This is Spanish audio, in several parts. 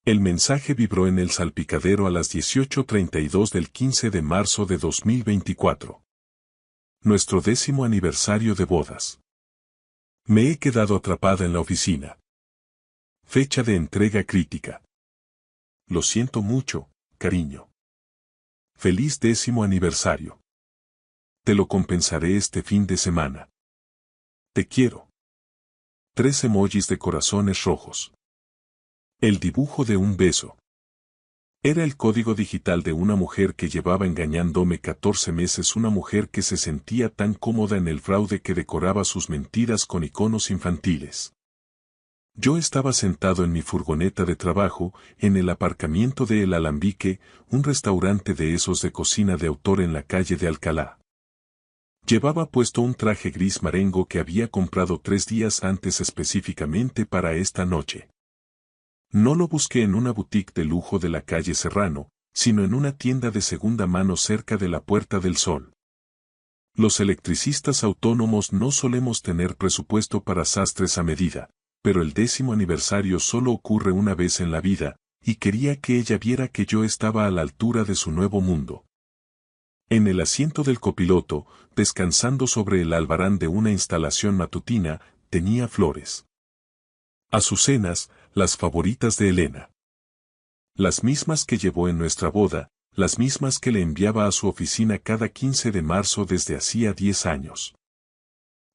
El mensaje vibró en el salpicadero a las 18:32 del 15 de marzo de 2024. Nuestro 10º aniversario de bodas. Me he quedado atrapada en la oficina. Fecha de entrega crítica. Lo siento mucho, cariño. Feliz 10º aniversario. Te lo compensaré este fin de semana. Te quiero. 3 emojis de corazones rojos. El dibujo de un beso. Era el código digital de una mujer que llevaba engañándome 14 meses, una mujer que se sentía tan cómoda en el fraude que decoraba sus mentiras con iconos infantiles. Yo estaba sentado en mi furgoneta de trabajo, en el aparcamiento de El Alambique, un restaurante de esos de cocina de autor en la calle de Alcalá. Llevaba puesto un traje gris marengo que había comprado 3 días antes específicamente para esta noche. No lo busqué en una boutique de lujo de la calle Serrano, sino en una tienda de segunda mano cerca de la Puerta del Sol. Los electricistas autónomos no solemos tener presupuesto para sastres a medida, pero el 10º aniversario solo ocurre una vez en la vida, y quería que ella viera que yo estaba a la altura de su nuevo mundo. En el asiento del copiloto, descansando sobre el albarán de una instalación matutina, tenía flores. Azucenas, las favoritas de Elena. Las mismas que llevó en nuestra boda, las mismas que le enviaba a su oficina cada 15 de marzo desde hacía 10 años.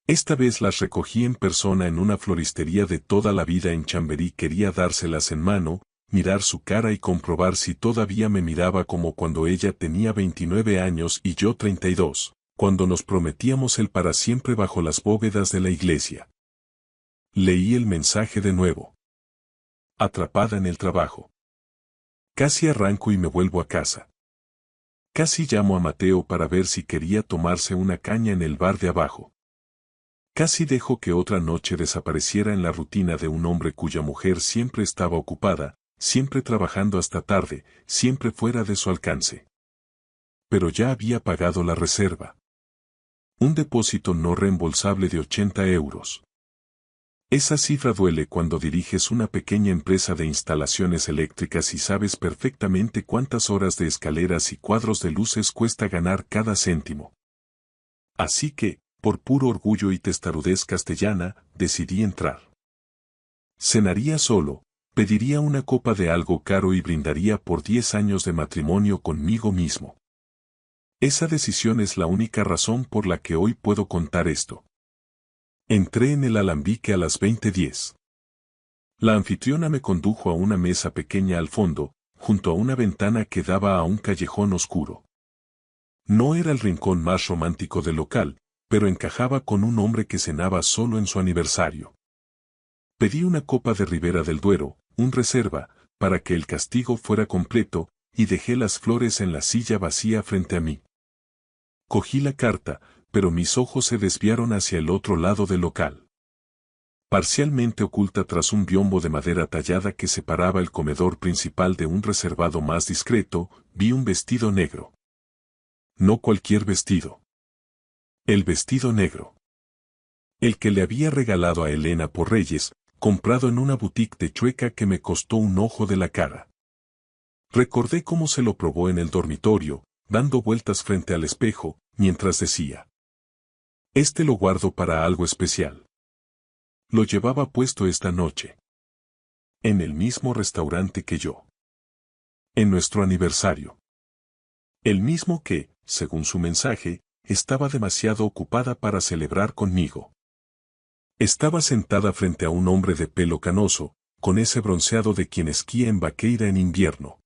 Esta vez las recogí en persona en una floristería de toda la vida en Chamberí. Quería dárselas en mano, mirar su cara y comprobar si todavía me miraba como cuando ella tenía 29 años y yo 32, cuando nos prometíamos el para siempre bajo las bóvedas de la iglesia. Leí el mensaje de nuevo. Atrapada en el trabajo. Casi arranco y me vuelvo a casa. Casi llamo a Mateo para ver si quería tomarse una caña en el bar de abajo. Casi dejo que otra noche desapareciera en la rutina de un hombre cuya mujer siempre estaba ocupada, siempre trabajando hasta tarde, siempre fuera de su alcance. Pero ya había pagado la reserva. Un depósito no reembolsable de 80 euros. Esa cifra duele cuando diriges una pequeña empresa de instalaciones eléctricas y sabes perfectamente cuántas horas de escaleras y cuadros de luces cuesta ganar cada céntimo. Así que, por puro orgullo y testarudez castellana, decidí entrar. Cenaría solo, pediría una copa de algo caro y brindaría por 10 años de matrimonio conmigo mismo. Esa decisión es la única razón por la que hoy puedo contar esto. Entré en El Alambique a las 20:10. La anfitriona me condujo a una mesa pequeña al fondo, junto a una ventana que daba a un callejón oscuro. No era el rincón más romántico del local, pero encajaba con un hombre que cenaba solo en su aniversario. Pedí una copa de Ribera del Duero, un reserva, para que el castigo fuera completo, y dejé las flores en la silla vacía frente a mí. Cogí la carta, pero mis ojos se desviaron hacia el otro lado del local. Parcialmente oculta tras un biombo de madera tallada que separaba el comedor principal de un reservado más discreto, vi un vestido negro. No cualquier vestido. El vestido negro. El que le había regalado a Elena por Reyes, comprado en una boutique de Chueca que me costó un ojo de la cara. Recordé cómo se lo probó en el dormitorio, dando vueltas frente al espejo, mientras decía: este lo guardo para algo especial. Lo llevaba puesto esta noche. En el mismo restaurante que yo. En nuestro aniversario. El mismo que, según su mensaje, estaba demasiado ocupada para celebrar conmigo. Estaba sentada frente a un hombre de pelo canoso, con ese bronceado de quien esquía en Vaqueira en invierno.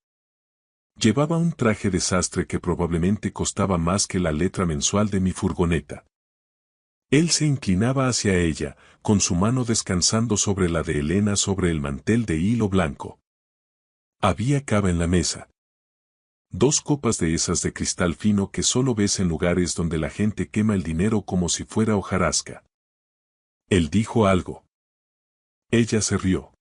Llevaba un traje de sastre que probablemente costaba más que la letra mensual de mi furgoneta. Él se inclinaba hacia ella, con su mano descansando sobre la de Elena sobre el mantel de hilo blanco. Había cava en la mesa. 2 copas de esas de cristal fino que solo ves en lugares donde la gente quema el dinero como si fuera hojarasca. Él dijo algo. Ella se rió.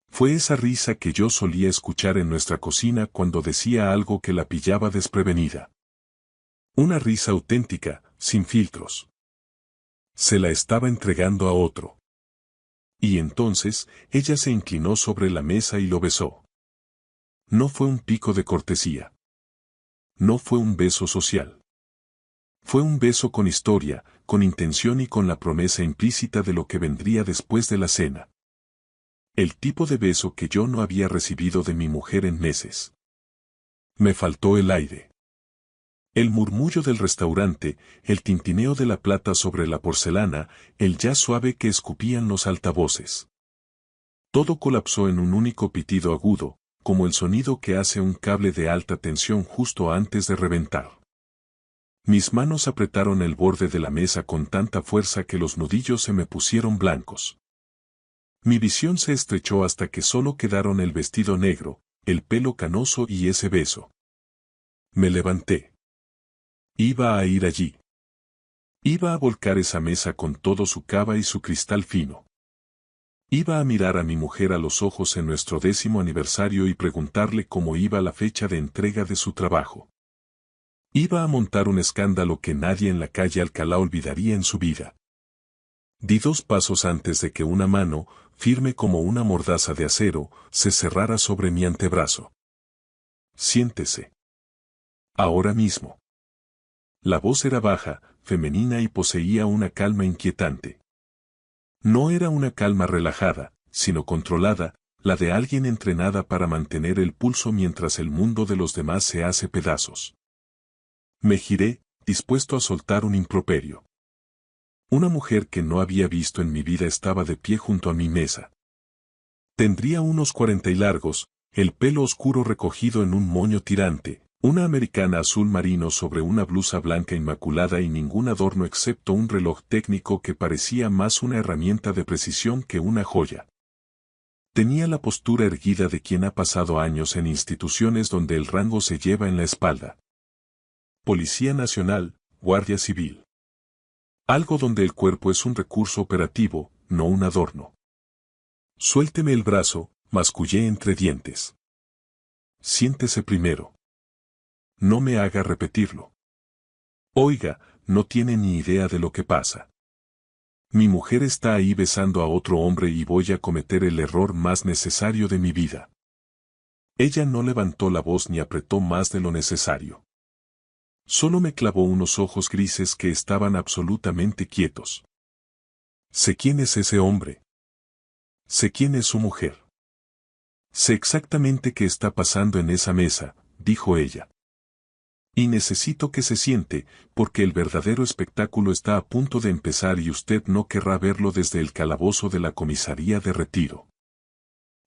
Fue esa risa que yo solía escuchar en nuestra cocina cuando decía algo que la pillaba desprevenida. Una risa auténtica, sin filtros. Se la estaba entregando a otro. Y entonces, ella se inclinó sobre la mesa y lo besó. No fue un pico de cortesía. No fue un beso social. Fue un beso con historia, con intención y con la promesa implícita de lo que vendría después de la cena. El tipo de beso que yo no había recibido de mi mujer en meses. Me faltó el aire. El murmullo del restaurante, el tintineo de la plata sobre la porcelana, el jazz suave que escupían los altavoces. Todo colapsó en un único pitido agudo, como el sonido que hace un cable de alta tensión justo antes de reventar. Mis manos apretaron el borde de la mesa con tanta fuerza que los nudillos se me pusieron blancos. Mi visión se estrechó hasta que solo quedaron el vestido negro, el pelo canoso y ese beso. Me levanté. Iba a ir allí. Iba a volcar esa mesa con todo su cava y su cristal fino. Iba a mirar a mi mujer a los ojos en nuestro 10º aniversario y preguntarle cómo iba la fecha de entrega de su trabajo. Iba a montar un escándalo que nadie en la calle Alcalá olvidaría en su vida. Di 2 pasos antes de que una mano, firme como una mordaza de acero, se cerrara sobre mi antebrazo. Siéntese. Ahora mismo. La voz era baja, femenina y poseía una calma inquietante. No era una calma relajada, sino controlada, la de alguien entrenada para mantener el pulso mientras el mundo de los demás se hace pedazos. Me giré, dispuesto a soltar un improperio. Una mujer que no había visto en mi vida estaba de pie junto a mi mesa. Tendría unos 40 y largos, el pelo oscuro recogido en un moño tirante, una americana azul marino sobre una blusa blanca inmaculada y ningún adorno excepto un reloj técnico que parecía más una herramienta de precisión que una joya. Tenía la postura erguida de quien ha pasado años en instituciones donde el rango se lleva en la espalda. Policía Nacional, Guardia Civil. Algo donde el cuerpo es un recurso operativo, no un adorno. Suélteme el brazo, mascullé entre dientes. Siéntese primero. No me haga repetirlo. Oiga, no tiene ni idea de lo que pasa. Mi mujer está ahí besando a otro hombre y voy a cometer el error más necesario de mi vida. Ella no levantó la voz ni apretó más de lo necesario. Solo me clavó unos ojos grises que estaban absolutamente quietos. Sé quién es ese hombre. Sé quién es su mujer. Sé exactamente qué está pasando en esa mesa, dijo ella. Y necesito que se siente, porque el verdadero espectáculo está a punto de empezar y usted no querrá verlo desde el calabozo de la comisaría de retiro.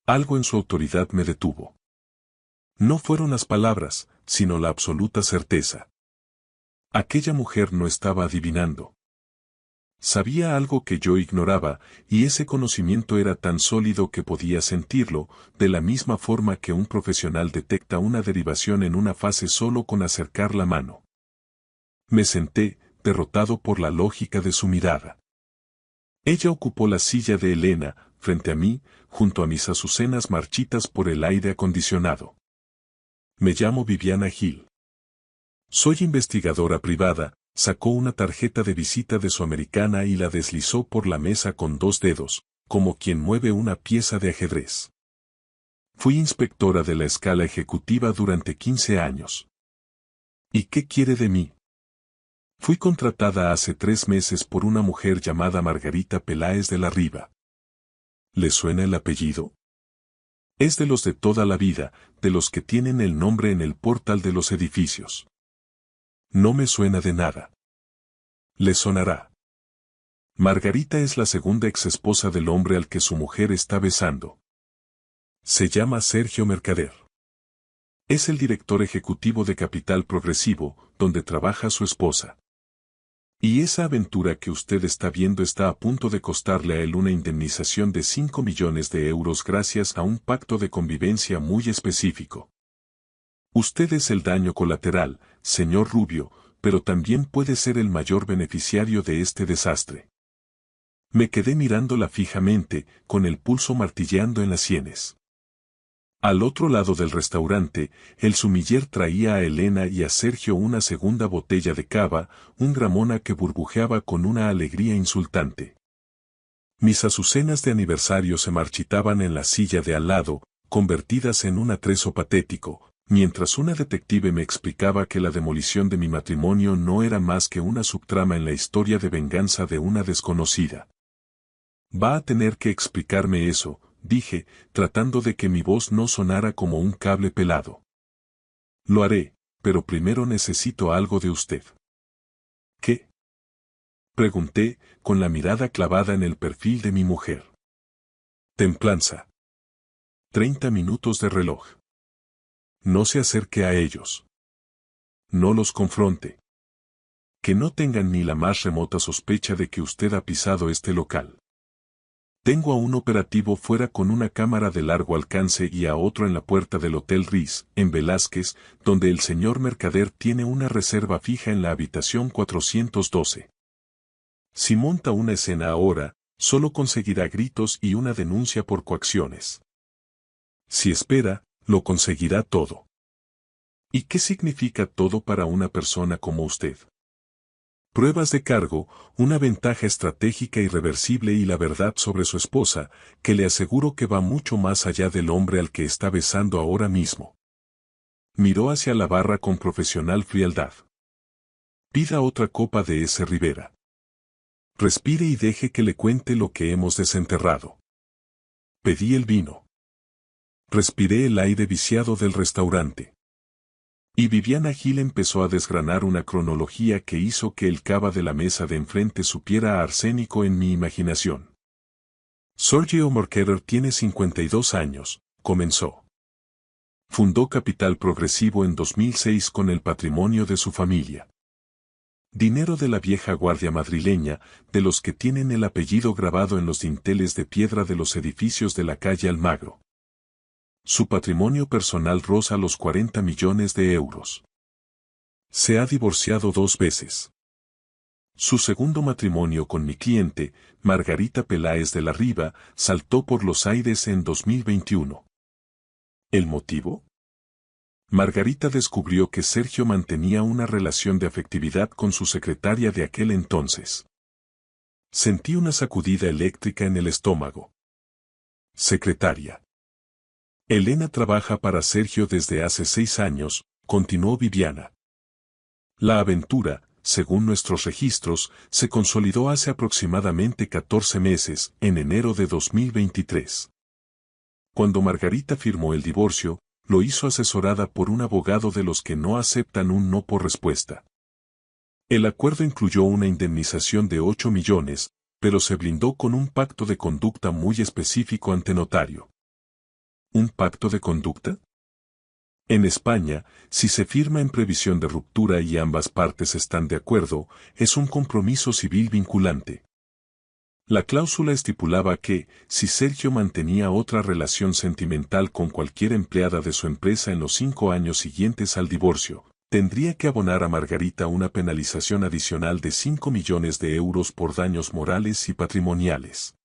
Algo en su autoridad me detuvo. No fueron las palabras, sino la absoluta certeza. Aquella mujer no estaba adivinando. Sabía algo que yo ignoraba, y ese conocimiento era tan sólido que podía sentirlo, de la misma forma que un profesional detecta una derivación en una fase solo con acercar la mano. Me senté, derrotado por la lógica de su mirada. Ella ocupó la silla de Elena, frente a mí, junto a mis azucenas marchitas por el aire acondicionado. Me llamo Viviana Gil. Soy investigadora privada. Sacó una tarjeta de visita de su americana y la deslizó por la mesa con 2 dedos, como quien mueve una pieza de ajedrez. Fui inspectora de la escala ejecutiva durante 15 años. ¿Y qué quiere de mí? Fui contratada hace 3 meses por una mujer llamada Margarita Peláez de la Riva. ¿Le suena el apellido? Es de los de toda la vida, de los que tienen el nombre en el portal de los edificios. No me suena de nada. Le sonará. Margarita es la segunda exesposa del hombre al que su mujer está besando. Se llama Sergio Mercader. Es el director ejecutivo de Capital Progresivo, donde trabaja su esposa. Y esa aventura que usted está viendo está a punto de costarle a él una indemnización de 5 millones de euros gracias a un pacto de convivencia muy específico. Usted es el daño colateral, señor Rubio, pero también puede ser el mayor beneficiario de este desastre. Me quedé mirándola fijamente, con el pulso martilleando en las sienes. Al otro lado del restaurante, el sumiller traía a Elena y a Sergio una segunda botella de cava, un Gramona que burbujeaba con una alegría insultante. Mis azucenas de aniversario se marchitaban en la silla de al lado, convertidas en un atrezo patético, mientras una detective me explicaba que la demolición de mi matrimonio no era más que una subtrama en la historia de venganza de una desconocida. Va a tener que explicarme eso, dije, tratando de que mi voz no sonara como un cable pelado. Lo haré, pero primero necesito algo de usted. ¿Qué? Pregunté, con la mirada clavada en el perfil de mi mujer. Templanza. 30 minutos de reloj. No se acerque a ellos. No los confronte. Que no tengan ni la más remota sospecha de que usted ha pisado este local. Tengo a un operativo fuera con una cámara de largo alcance y a otro en la puerta del Hotel Riz, en Velázquez, donde el señor mercader tiene una reserva fija en la habitación 412. Si monta una escena ahora, solo conseguirá gritos y una denuncia por coacciones. Si espera, lo conseguirá todo. ¿Y qué significa todo para una persona como usted? Pruebas de cargo, una ventaja estratégica irreversible y la verdad sobre su esposa, que le aseguro que va mucho más allá del hombre al que está besando ahora mismo. Miró hacia la barra con profesional frialdad. Pida otra copa de ese Rivera. Respire y deje que le cuente lo que hemos desenterrado. Pedí el vino. Respiré el aire viciado del restaurante. Y Viviana Gil empezó a desgranar una cronología que hizo que el cava de la mesa de enfrente supiera a arsénico en mi imaginación. Sergio Marketer tiene 52 años, comenzó. Fundó Capital Progresivo en 2006 con el patrimonio de su familia. Dinero de la vieja guardia madrileña, de los que tienen el apellido grabado en los dinteles de piedra de los edificios de la calle Almagro. Su patrimonio personal roza los 40 millones de euros. Se ha divorciado 2 veces. Su segundo matrimonio con mi cliente, Margarita Peláez de la Riva, saltó por los aires en 2021. ¿El motivo? Margarita descubrió que Sergio mantenía una relación de afectividad con su secretaria de aquel entonces. Sentí una sacudida eléctrica en el estómago. Secretaria. Elena trabaja para Sergio desde hace 6 años, continuó Viviana. La aventura, según nuestros registros, se consolidó hace aproximadamente 14 meses, en enero de 2023. Cuando Margarita firmó el divorcio, lo hizo asesorada por un abogado de los que no aceptan un no por respuesta. El acuerdo incluyó una indemnización de 8 millones, pero se blindó con un pacto de conducta muy específico ante notario. ¿Un pacto de conducta? En España, si se firma en previsión de ruptura y ambas partes están de acuerdo, es un compromiso civil vinculante. La cláusula estipulaba que, si Sergio mantenía otra relación sentimental con cualquier empleada de su empresa en los 5 años siguientes al divorcio, tendría que abonar a Margarita una penalización adicional de 5 millones de euros por daños morales y patrimoniales.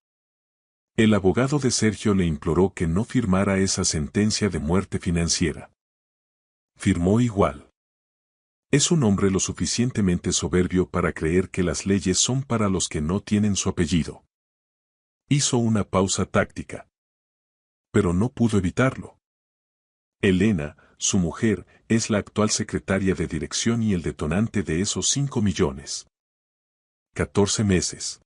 El abogado de Sergio le imploró que no firmara esa sentencia de muerte financiera. Firmó igual. Es un hombre lo suficientemente soberbio para creer que las leyes son para los que no tienen su apellido. Hizo una pausa táctica. Pero no pudo evitarlo. Elena, su mujer, es la actual secretaria de dirección y el detonante de esos 5 millones. 14 meses.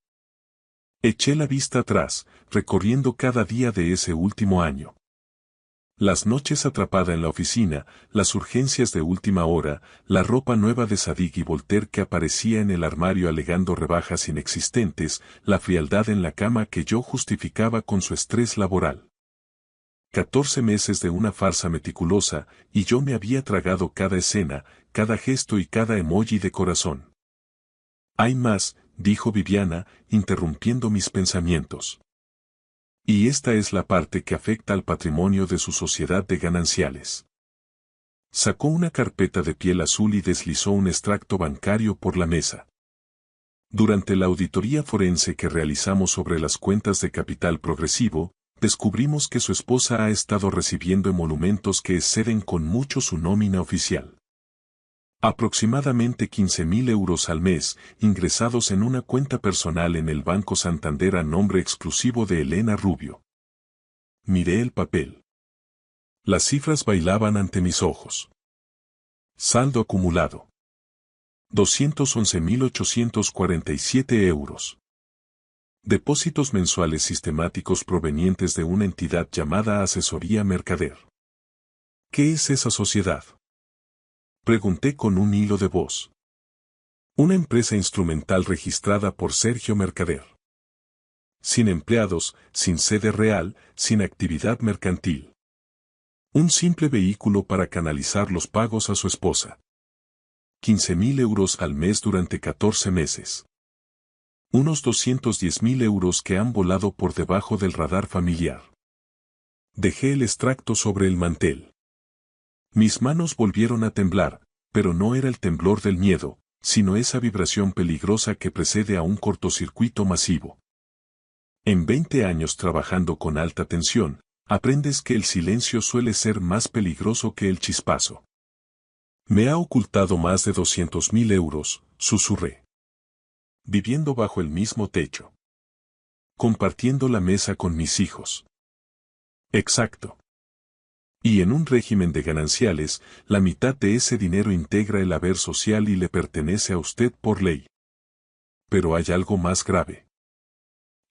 Eché la vista atrás, recorriendo cada día de ese último año. Las noches atrapada en la oficina, las urgencias de última hora, la ropa nueva de Zadig y Voltaire que aparecía en el armario alegando rebajas inexistentes, la frialdad en la cama que yo justificaba con su estrés laboral. 14 meses de una farsa meticulosa, y yo me había tragado cada escena, cada gesto y cada emoji de corazón. Hay más, dijo Viviana, interrumpiendo mis pensamientos. Y esta es la parte que afecta al patrimonio de su sociedad de gananciales. Sacó una carpeta de piel azul y deslizó un extracto bancario por la mesa. Durante la auditoría forense que realizamos sobre las cuentas de Capital Progresivo, descubrimos que su esposa ha estado recibiendo emolumentos que exceden con mucho su nómina oficial. Aproximadamente 15.000 euros al mes, ingresados en una cuenta personal en el Banco Santander a nombre exclusivo de Elena Rubio. Miré el papel. Las cifras bailaban ante mis ojos. Saldo acumulado: 211.847 euros. Depósitos mensuales sistemáticos provenientes de una entidad llamada Asesoría Mercader. ¿Qué es esa sociedad?, pregunté con un hilo de voz. Una empresa instrumental registrada por Sergio Mercader. Sin empleados, sin sede real, sin actividad mercantil. Un simple vehículo para canalizar los pagos a su esposa. 15.000 euros al mes durante 14 meses. Unos 210.000 euros que han volado por debajo del radar familiar. Dejé el extracto sobre el mantel. Mis manos volvieron a temblar, pero no era el temblor del miedo, sino esa vibración peligrosa que precede a un cortocircuito masivo. En 20 años trabajando con alta tensión, aprendes que el silencio suele ser más peligroso que el chispazo. Me ha ocultado más de 200.000 euros, susurré. Viviendo bajo el mismo techo. Compartiendo la mesa con mis hijos. Exacto. Y en un régimen de gananciales, la mitad de ese dinero integra el haber social y le pertenece a usted por ley. Pero hay algo más grave.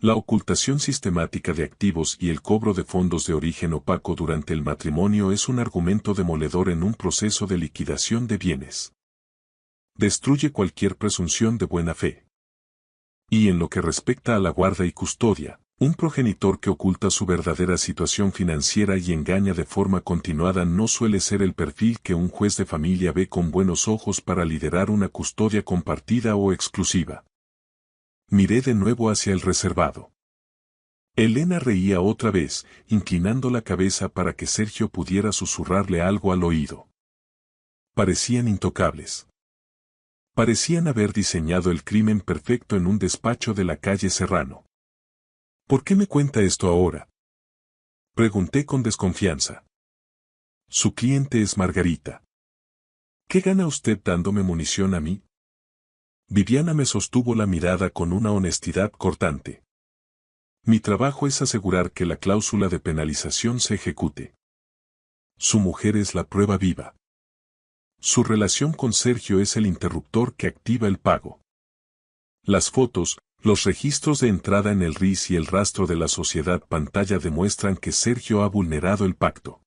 La ocultación sistemática de activos y el cobro de fondos de origen opaco durante el matrimonio es un argumento demoledor en un proceso de liquidación de bienes. Destruye cualquier presunción de buena fe. Y en lo que respecta a la guarda y custodia, un progenitor que oculta su verdadera situación financiera y engaña de forma continuada no suele ser el perfil que un juez de familia ve con buenos ojos para liderar una custodia compartida o exclusiva. Miré de nuevo hacia el reservado. Elena reía otra vez, inclinando la cabeza para que Sergio pudiera susurrarle algo al oído. Parecían intocables. Parecían haber diseñado el crimen perfecto en un despacho de la calle Serrano. ¿Por qué me cuenta esto ahora?, pregunté con desconfianza. Su cliente es Margarita. ¿Qué gana usted dándome munición a mí? Viviana me sostuvo la mirada con una honestidad cortante. Mi trabajo es asegurar que la cláusula de penalización se ejecute. Su mujer es la prueba viva. Su relación con Sergio es el interruptor que activa el pago. Las fotos, los registros de entrada en el RIS y el rastro de la sociedad pantalla demuestran que Sergio ha vulnerado el pacto.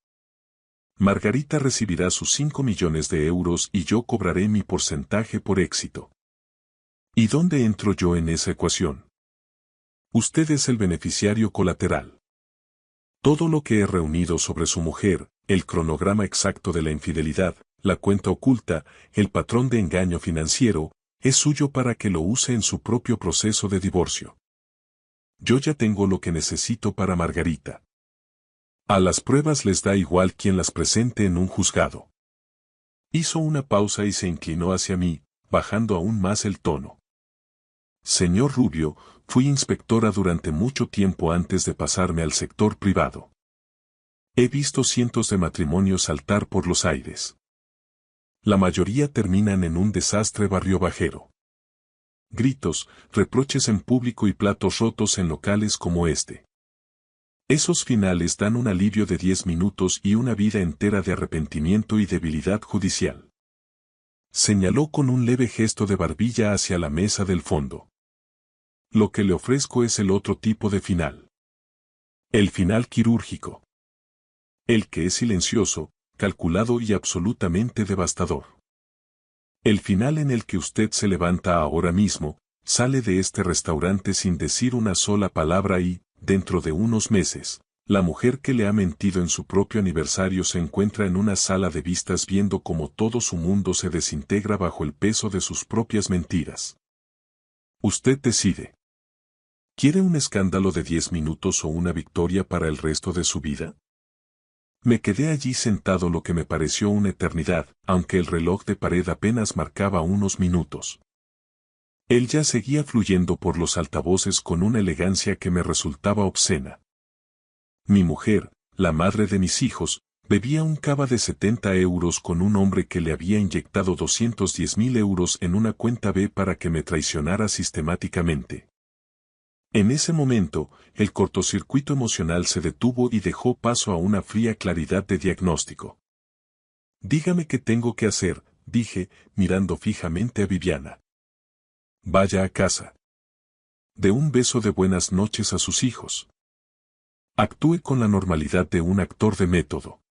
Margarita recibirá sus 5 millones de euros y yo cobraré mi porcentaje por éxito. ¿Y dónde entro yo en esa ecuación? Usted es el beneficiario colateral. Todo lo que he reunido sobre su mujer, el cronograma exacto de la infidelidad, la cuenta oculta, el patrón de engaño financiero, es suyo para que lo use en su propio proceso de divorcio. Yo ya tengo lo que necesito para Margarita. A las pruebas les da igual quien las presente en un juzgado. Hizo una pausa y se inclinó hacia mí, bajando aún más el tono. Señor Rubio, fui inspectora durante mucho tiempo antes de pasarme al sector privado. He visto cientos de matrimonios saltar por los aires. La mayoría terminan en un desastre barriobajero. Gritos, reproches en público y platos rotos en locales como este. Esos finales dan un alivio de 10 minutos y una vida entera de arrepentimiento y debilidad judicial. Señaló con un leve gesto de barbilla hacia la mesa del fondo. Lo que le ofrezco es el otro tipo de final. El final quirúrgico. El que es silencioso, calculado y absolutamente devastador. El final en el que usted se levanta ahora mismo, sale de este restaurante sin decir una sola palabra y, dentro de unos meses, la mujer que le ha mentido en su propio aniversario se encuentra en una sala de vistas viendo cómo todo su mundo se desintegra bajo el peso de sus propias mentiras. Usted decide. ¿Quiere un escándalo de 10 minutos o una victoria para el resto de su vida? Me quedé allí sentado lo que me pareció una eternidad, aunque el reloj de pared apenas marcaba unos minutos. Él ya seguía fluyendo por los altavoces con una elegancia que me resultaba obscena. Mi mujer, la madre de mis hijos, bebía un cava de 70 euros con un hombre que le había inyectado 210.000 euros en una cuenta B para que me traicionara sistemáticamente. En ese momento, el cortocircuito emocional se detuvo y dejó paso a una fría claridad de diagnóstico. Dígame qué tengo que hacer, dije, mirando fijamente a Viviana. Vaya a casa. Dé un beso de buenas noches a sus hijos. Actúe con la normalidad de un actor de método.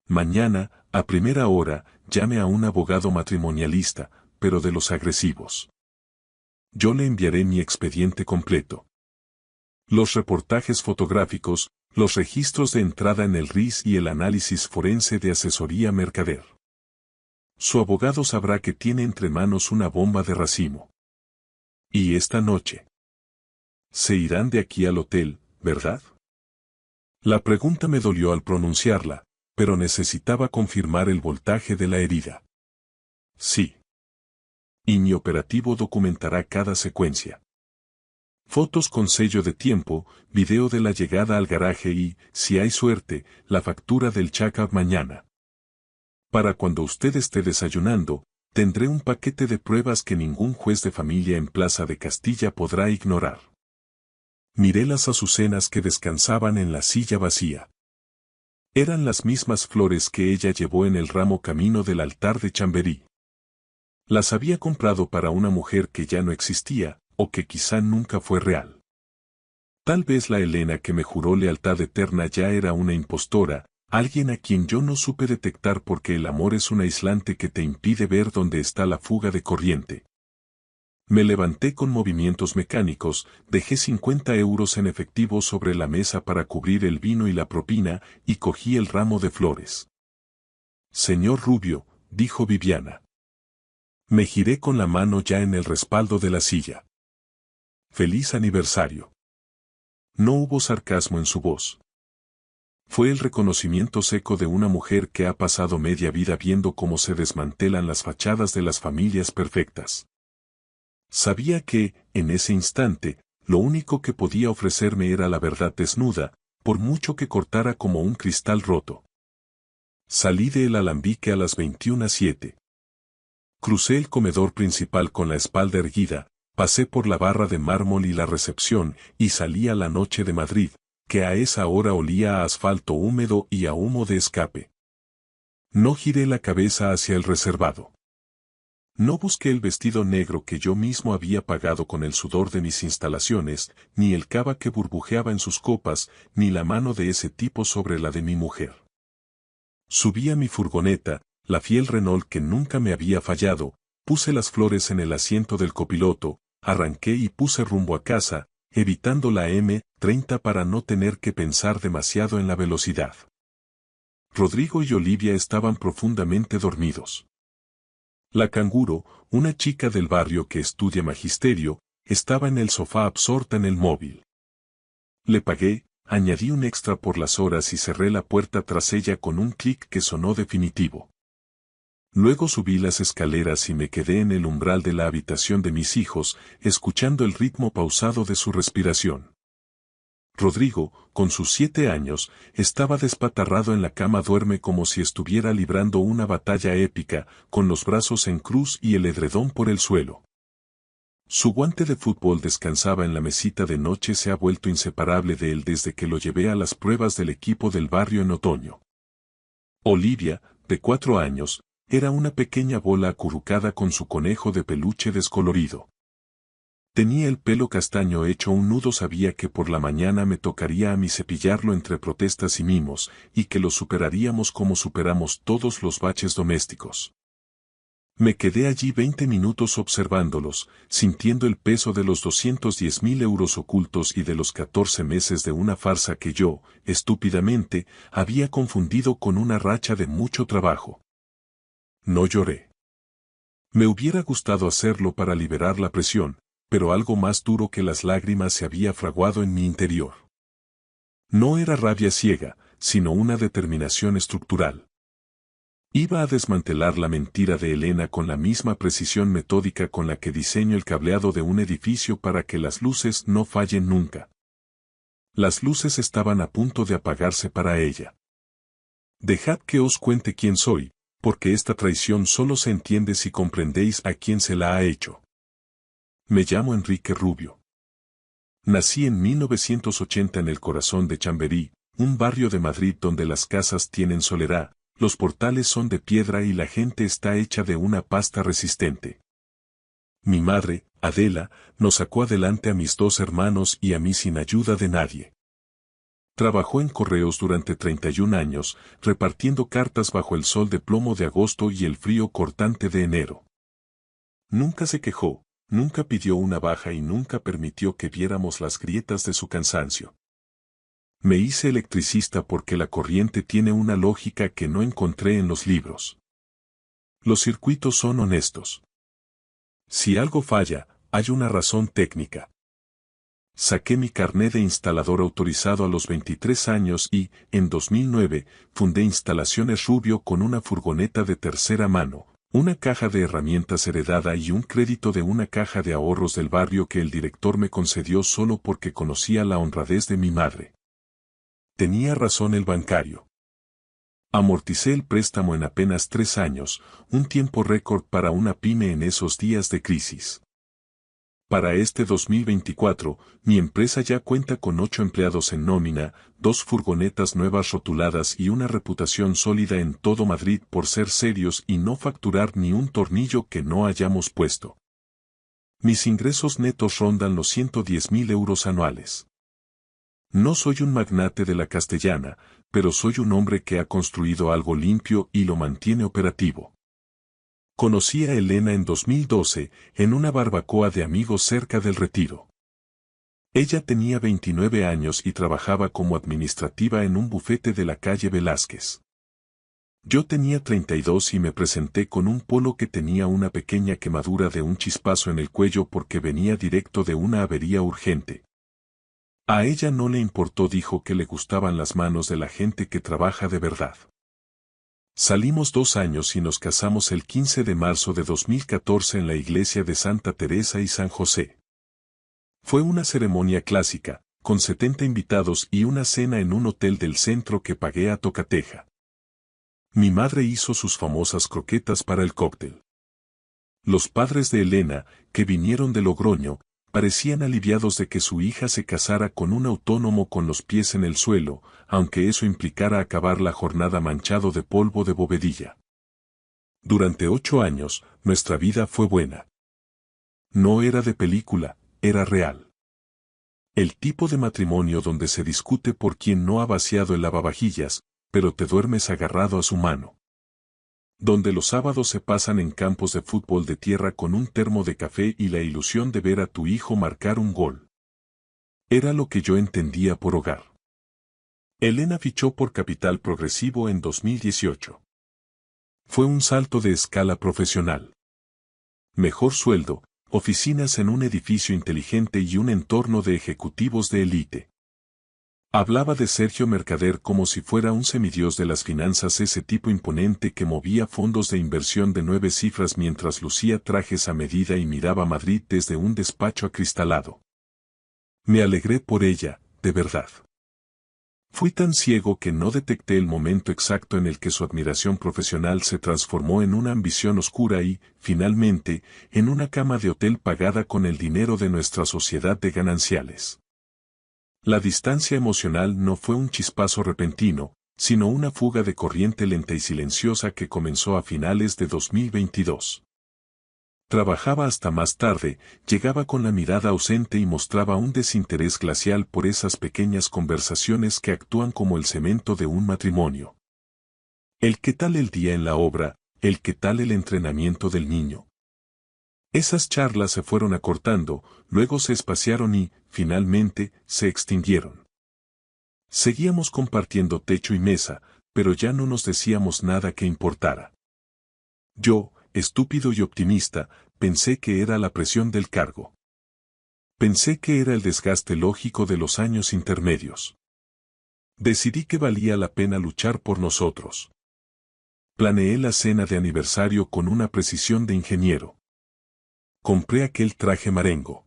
Mañana, a primera hora, llame a un abogado matrimonialista, pero de los agresivos. Yo le enviaré mi expediente completo. Los reportajes fotográficos, los registros de entrada en el RIS y el análisis forense de asesoría mercader. Su abogado sabrá que tiene entre manos una bomba de racimo. Y esta noche. Se irán de aquí al hotel, ¿verdad? La pregunta me dolió al pronunciarla, pero necesitaba confirmar el voltaje de la herida. Sí. Y mi operativo documentará cada secuencia. Fotos con sello de tiempo, video de la llegada al garaje y, si hay suerte, la factura del check-up mañana. Para cuando usted esté desayunando, tendré un paquete de pruebas que ningún juez de familia en Plaza de Castilla podrá ignorar. Miré las azucenas que descansaban en la silla vacía. Eran las mismas flores que ella llevó en el ramo camino del altar de Chamberí. Las había comprado para una mujer que ya no existía, o que quizá nunca fue real. Tal vez la Elena que me juró lealtad eterna ya era una impostora, alguien a quien yo no supe detectar porque el amor es un aislante que te impide ver dónde está la fuga de corriente. Me levanté con movimientos mecánicos, dejé 50 euros en efectivo sobre la mesa para cubrir el vino y la propina, y cogí el ramo de flores. Señor Rubio, dijo Viviana. Me giré con la mano ya en el respaldo de la silla. Feliz aniversario. No hubo sarcasmo en su voz. Fue el reconocimiento seco de una mujer que ha pasado media vida viendo cómo se desmantelan las fachadas de las familias perfectas. Sabía que, en ese instante, lo único que podía ofrecerme era la verdad desnuda, por mucho que cortara como un cristal roto. Salí del alambique a las 21:07. Crucé el comedor principal con la espalda erguida, pasé por la barra de mármol y la recepción, y salí a la noche de Madrid, que a esa hora olía a asfalto húmedo y a humo de escape. No giré la cabeza hacia el reservado. No busqué el vestido negro que yo mismo había pagado con el sudor de mis instalaciones, ni el cava que burbujeaba en sus copas, ni la mano de ese tipo sobre la de mi mujer. Subí a mi furgoneta, la fiel Renault que nunca me había fallado, puse las flores en el asiento del copiloto, arranqué y puse rumbo a casa, evitando la M30 para no tener que pensar demasiado en la velocidad. Rodrigo y Olivia estaban profundamente dormidos. La canguro, una chica del barrio que estudia magisterio, estaba en el sofá absorta en el móvil. Le pagué, añadí un extra por las horas y cerré la puerta tras ella con un clic que sonó definitivo. Luego subí las escaleras y me quedé en el umbral de la habitación de mis hijos, escuchando el ritmo pausado de su respiración. Rodrigo, con sus 7 años, estaba despatarrado en la cama. Duerme como si estuviera librando una batalla épica, con los brazos en cruz y el edredón por el suelo. Su guante de fútbol descansaba en la mesita de noche. Se ha vuelto inseparable de él desde que lo llevé a las pruebas del equipo del barrio en otoño. Olivia, de 4 años, era una pequeña bola acurrucada con su conejo de peluche descolorido. Tenía el pelo castaño hecho un nudo. Sabía que por la mañana me tocaría a mí cepillarlo entre protestas y mimos, y que lo superaríamos como superamos todos los baches domésticos. Me quedé allí 20 minutos observándolos, sintiendo el peso de los 210.000 euros ocultos y de los 14 meses de una farsa que yo, estúpidamente, había confundido con una racha de mucho trabajo. No lloré. Me hubiera gustado hacerlo para liberar la presión, pero algo más duro que las lágrimas se había fraguado en mi interior. No era rabia ciega, sino una determinación estructural. Iba a desmantelar la mentira de Elena con la misma precisión metódica con la que diseño el cableado de un edificio para que las luces no fallen nunca. Las luces estaban a punto de apagarse para ella. Dejad que os cuente quién soy, porque esta traición solo se entiende si comprendéis a quién se la ha hecho. Me llamo Enrique Rubio. Nací en 1980 en el corazón de Chamberí, un barrio de Madrid donde las casas tienen solerá, los portales son de piedra y la gente está hecha de una pasta resistente. Mi madre, Adela, nos sacó adelante a mis dos hermanos y a mí sin ayuda de nadie. Trabajó en correos durante 31 años, repartiendo cartas bajo el sol de plomo de agosto y el frío cortante de enero. Nunca se quejó, nunca pidió una baja y nunca permitió que viéramos las grietas de su cansancio. Me hice electricista porque la corriente tiene una lógica que no encontré en los libros. Los circuitos son honestos. Si algo falla, hay una razón técnica. Saqué mi carné de instalador autorizado a los 23 años y, en 2009, fundé Instalaciones Rubio con una furgoneta de tercera mano, una caja de herramientas heredada y un crédito de una caja de ahorros del barrio que el director me concedió solo porque conocía la honradez de mi madre. Tenía razón el bancario. Amorticé el préstamo en apenas 3 años, un tiempo récord para una pyme en esos días de crisis. Para este 2024, mi empresa ya cuenta con 8 empleados en nómina, 2 furgonetas nuevas rotuladas y una reputación sólida en todo Madrid por ser serios y no facturar ni un tornillo que no hayamos puesto. Mis ingresos netos rondan los 110.000 euros anuales. No soy un magnate de la castellana, pero soy un hombre que ha construido algo limpio y lo mantiene operativo. Conocí a Elena en 2012, en una barbacoa de amigos cerca del Retiro. Ella tenía 29 años y trabajaba como administrativa en un bufete de la calle Velázquez. Yo tenía 32 y me presenté con un polo que tenía una pequeña quemadura de un chispazo en el cuello porque venía directo de una avería urgente. A ella no le importó, dijo que le gustaban las manos de la gente que trabaja de verdad. Salimos 2 años y nos casamos el 15 de marzo de 2014 en la iglesia de Santa Teresa y San José. Fue una ceremonia clásica, con 70 invitados y una cena en un hotel del centro que pagué a tocateja. Mi madre hizo sus famosas croquetas para el cóctel. Los padres de Elena, que vinieron de Logroño, parecían aliviados de que su hija se casara con un autónomo con los pies en el suelo, aunque eso implicara acabar la jornada manchado de polvo de bovedilla. Durante 8 años, nuestra vida fue buena. No era de película, era real. El tipo de matrimonio donde se discute por quién no ha vaciado el lavavajillas, pero te duermes agarrado a su mano. Donde los sábados se pasan en campos de fútbol de tierra con un termo de café y la ilusión de ver a tu hijo marcar un gol. Era lo que yo entendía por hogar. Elena fichó por Capital Progresivo en 2018. Fue un salto de escala profesional. Mejor sueldo, oficinas en un edificio inteligente y un entorno de ejecutivos de élite. Hablaba de Sergio Mercader como si fuera un semidios de las finanzas, ese tipo imponente que movía fondos de inversión de 9 cifras mientras lucía trajes a medida y miraba Madrid desde un despacho acristalado. Me alegré por ella, de verdad. Fui tan ciego que no detecté el momento exacto en el que su admiración profesional se transformó en una ambición oscura y, finalmente, en una cama de hotel pagada con el dinero de nuestra sociedad de gananciales. La distancia emocional no fue un chispazo repentino, sino una fuga de corriente lenta y silenciosa que comenzó a finales de 2022. Trabajaba hasta más tarde, llegaba con la mirada ausente y mostraba un desinterés glacial por esas pequeñas conversaciones que actúan como el cemento de un matrimonio. El qué tal el día en la obra, el qué tal el entrenamiento del niño. Esas charlas se fueron acortando, luego se espaciaron y, finalmente, se extinguieron. Seguíamos compartiendo techo y mesa, pero ya no nos decíamos nada que importara. Yo, estúpido y optimista, pensé que era la presión del cargo. Pensé que era el desgaste lógico de los años intermedios. Decidí que valía la pena luchar por nosotros. Planeé la cena de aniversario con una precisión de ingeniero. Compré aquel traje marengo.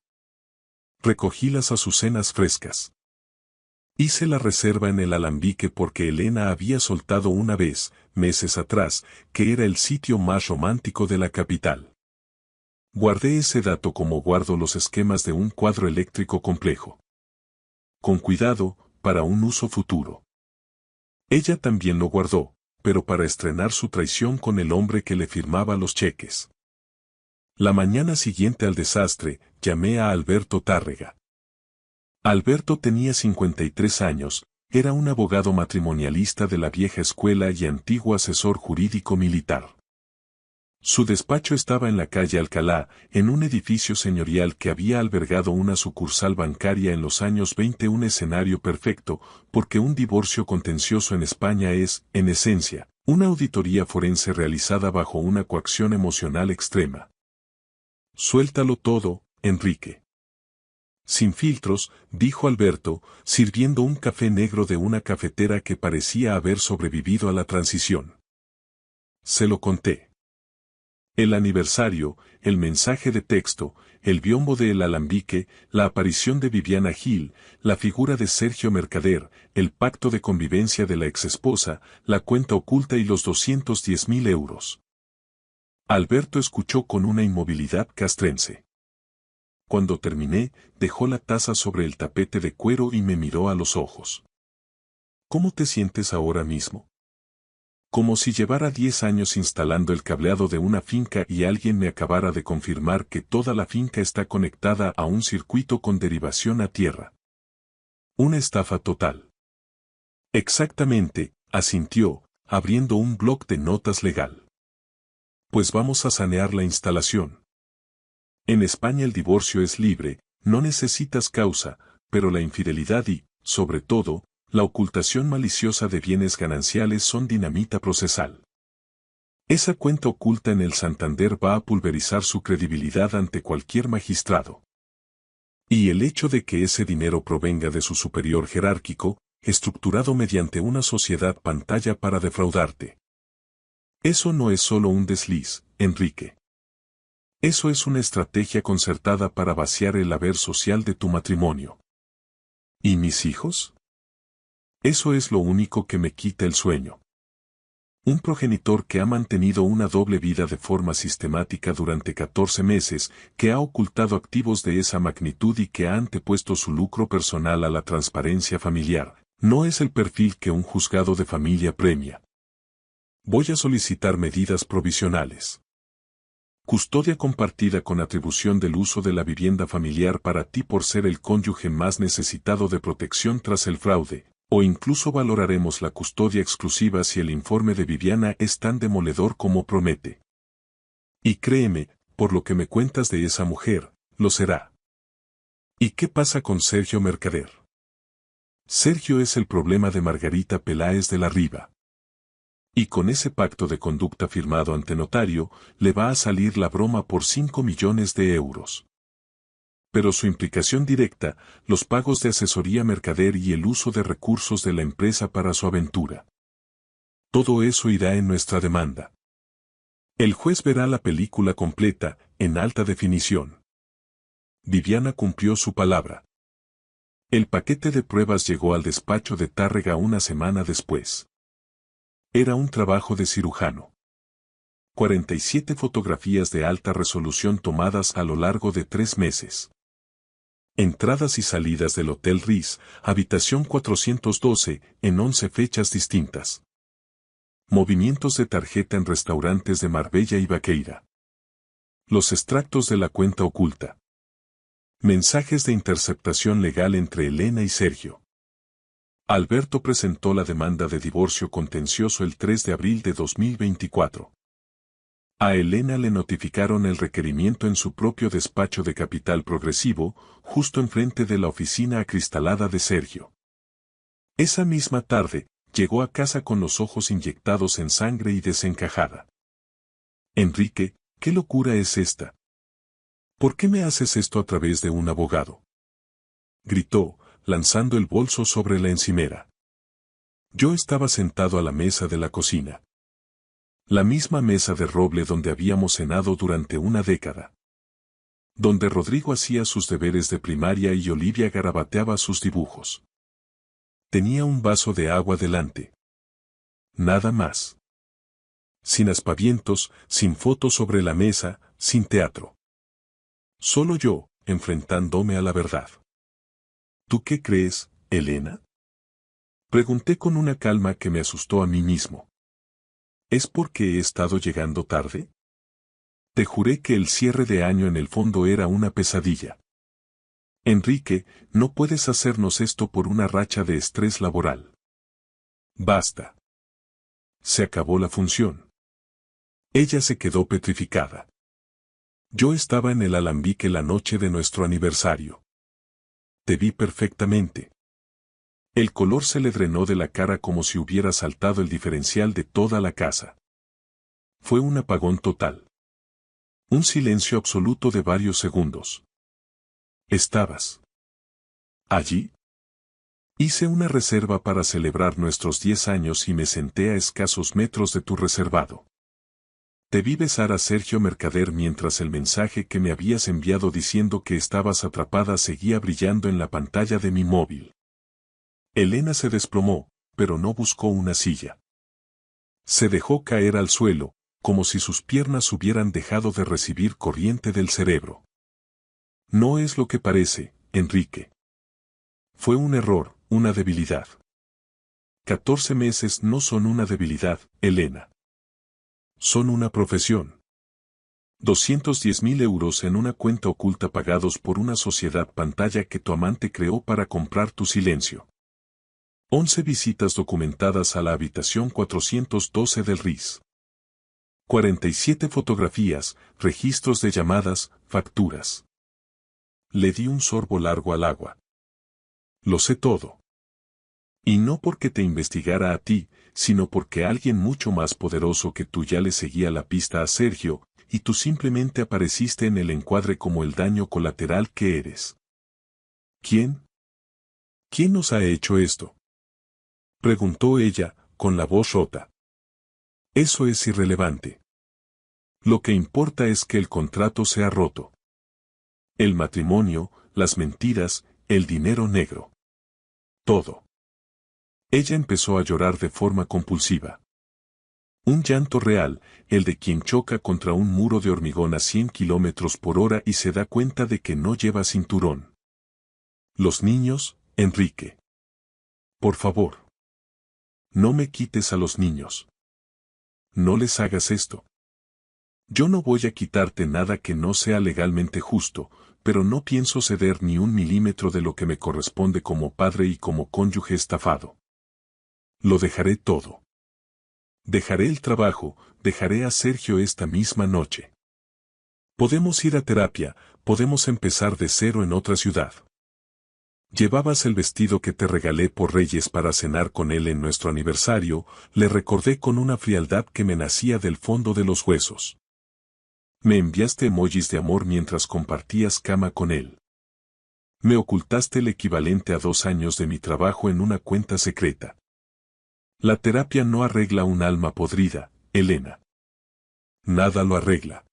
Recogí las azucenas frescas. Hice la reserva en el Alambique porque Elena había soltado una vez, meses atrás, que era el sitio más romántico de la capital. Guardé ese dato como guardo los esquemas de un cuadro eléctrico complejo. con cuidado, para un uso futuro. Ella también lo guardó, pero para estrenar su traición con el hombre que le firmaba los cheques. La mañana siguiente al desastre, llamé a Alberto Tárrega. Alberto tenía 53 años, era un abogado matrimonialista de la vieja escuela y antiguo asesor jurídico militar. Su despacho estaba en la calle Alcalá, en un edificio señorial que había albergado una sucursal bancaria en los años 20, un escenario perfecto, porque un divorcio contencioso en España es, en esencia, una auditoría forense realizada bajo una coacción emocional extrema. Suéltalo todo, Enrique. Sin filtros, dijo Alberto, sirviendo un café negro de una cafetera que parecía haber sobrevivido a la transición. Se lo conté. El aniversario, el mensaje de texto, el biombo del alambique, la aparición de Viviana Gil, la figura de Sergio Mercader, el pacto de convivencia de la exesposa, la cuenta oculta y los 210.000 euros. Alberto escuchó con una inmovilidad castrense. Cuando terminé, dejó la taza sobre el tapete de cuero y me miró a los ojos. ¿Cómo te sientes ahora mismo? Como si llevara 10 años instalando el cableado de una finca y alguien me acabara de confirmar que toda la finca está conectada a un circuito con derivación a tierra. Una estafa total. Exactamente, asintió, abriendo un bloc de notas legal. Pues vamos a sanear la instalación. En España el divorcio es libre, no necesitas causa, pero la infidelidad y, sobre todo, la ocultación maliciosa de bienes gananciales son dinamita procesal. Esa cuenta oculta en el Santander va a pulverizar su credibilidad ante cualquier magistrado. Y el hecho de que ese dinero provenga de su superior jerárquico, estructurado mediante una sociedad pantalla para defraudarte. Eso no es solo un desliz, Enrique. Eso es una estrategia concertada para vaciar el haber social de tu matrimonio. ¿Y mis hijos? Eso es lo único que me quita el sueño. Un progenitor que ha mantenido una doble vida de forma sistemática durante 14 meses, que ha ocultado activos de esa magnitud y que ha antepuesto su lucro personal a la transparencia familiar, no es el perfil que un juzgado de familia premia. Voy a solicitar medidas provisionales. Custodia compartida con atribución del uso de la vivienda familiar para ti por ser el cónyuge más necesitado de protección tras el fraude. O incluso valoraremos la custodia exclusiva si el informe de Viviana es tan demoledor como promete. Y créeme, por lo que me cuentas de esa mujer, lo será. ¿Y qué pasa con Sergio Mercader? Sergio es el problema de Margarita Peláez de la Riva. Y con ese pacto de conducta firmado ante notario, le va a salir la broma por 5 millones de euros. Pero su implicación directa, los pagos de asesoría Mercader y el uso de recursos de la empresa para su aventura. Todo eso irá en nuestra demanda. El juez verá la película completa, en alta definición. Viviana cumplió su palabra. El paquete de pruebas llegó al despacho de Tárrega una semana después. Era un trabajo de cirujano. 47 fotografías de alta resolución tomadas a lo largo de 3 meses. Entradas y salidas del Hotel Riz, habitación 412, en 11 fechas distintas. Movimientos de tarjeta en restaurantes de Marbella y Baqueira. Los extractos de la cuenta oculta. Mensajes de interceptación legal entre Elena y Sergio. Alberto presentó la demanda de divorcio contencioso el 3 de abril de 2024. A Elena le notificaron el requerimiento en su propio despacho de Capital Progresivo, justo enfrente de la oficina acristalada de Sergio. Esa misma tarde, llegó a casa con los ojos inyectados en sangre y desencajada. Enrique, ¿qué locura es esta? ¿Por qué me haces esto a través de un abogado? Gritó, lanzando el bolso sobre la encimera. Yo estaba sentado a la mesa de la cocina. La misma mesa de roble donde habíamos cenado durante una década. Donde Rodrigo hacía sus deberes de primaria y Olivia garabateaba sus dibujos. Tenía un vaso de agua delante. Nada más. Sin aspavientos, sin fotos sobre la mesa, sin teatro. Solo yo, enfrentándome a la verdad. ¿Tú qué crees, Elena? Pregunté con una calma que me asustó a mí mismo. ¿Es porque he estado llegando tarde? Te juré que el cierre de año en el fondo era una pesadilla. Enrique, no puedes hacernos esto por una racha de estrés laboral. Basta. Se acabó la función. Ella se quedó petrificada. Yo estaba en el alambique la noche de nuestro aniversario. Te vi perfectamente. El color se le drenó de la cara como si hubiera saltado el diferencial de toda la casa. Fue un apagón total. Un silencio absoluto de varios segundos. ¿Estabas allí? Hice una reserva para celebrar nuestros 10 años y me senté a escasos metros de tu reservado. Te vi besar a Sergio Mercader mientras el mensaje que me habías enviado diciendo que estabas atrapada seguía brillando en la pantalla de mi móvil. Elena se desplomó, pero no buscó una silla. Se dejó caer al suelo, como si sus piernas hubieran dejado de recibir corriente del cerebro. No es lo que parece, Enrique. Fue un error, una debilidad. 14 meses no son una debilidad, Elena. Son una profesión. 210.000 euros en una cuenta oculta pagados por una sociedad pantalla que tu amante creó para comprar tu silencio. 11 visitas documentadas a la habitación 412 del RIS. 47 fotografías, registros de llamadas, facturas. Le di un sorbo largo al agua. Lo sé todo. Y no porque te investigara a ti, sino porque alguien mucho más poderoso que tú ya le seguía la pista a Sergio, y tú simplemente apareciste en el encuadre como el daño colateral que eres. ¿Quién? ¿Quién nos ha hecho esto? Preguntó ella, con la voz rota. Eso es irrelevante. Lo que importa es que el contrato se ha roto. El matrimonio, las mentiras, el dinero negro. Todo. Ella empezó a llorar de forma compulsiva. Un llanto real, el de quien choca contra un muro de hormigón a 100 kilómetros por hora y se da cuenta de que no lleva cinturón. Los niños, Enrique. Por favor. No me quites a los niños. No les hagas esto. Yo no voy a quitarte nada que no sea legalmente justo, pero no pienso ceder ni un milímetro de lo que me corresponde como padre y como cónyuge estafado. Lo dejaré todo. Dejaré el trabajo, dejaré a Sergio esta misma noche. Podemos ir a terapia, podemos empezar de cero en otra ciudad. Llevabas el vestido que te regalé por Reyes para cenar con él en nuestro aniversario, le recordé con una frialdad que me nacía del fondo de los huesos. Me enviaste emojis de amor mientras compartías cama con él. Me ocultaste el equivalente a 2 años de mi trabajo en una cuenta secreta. La terapia no arregla un alma podrida, Elena. Nada lo arregla.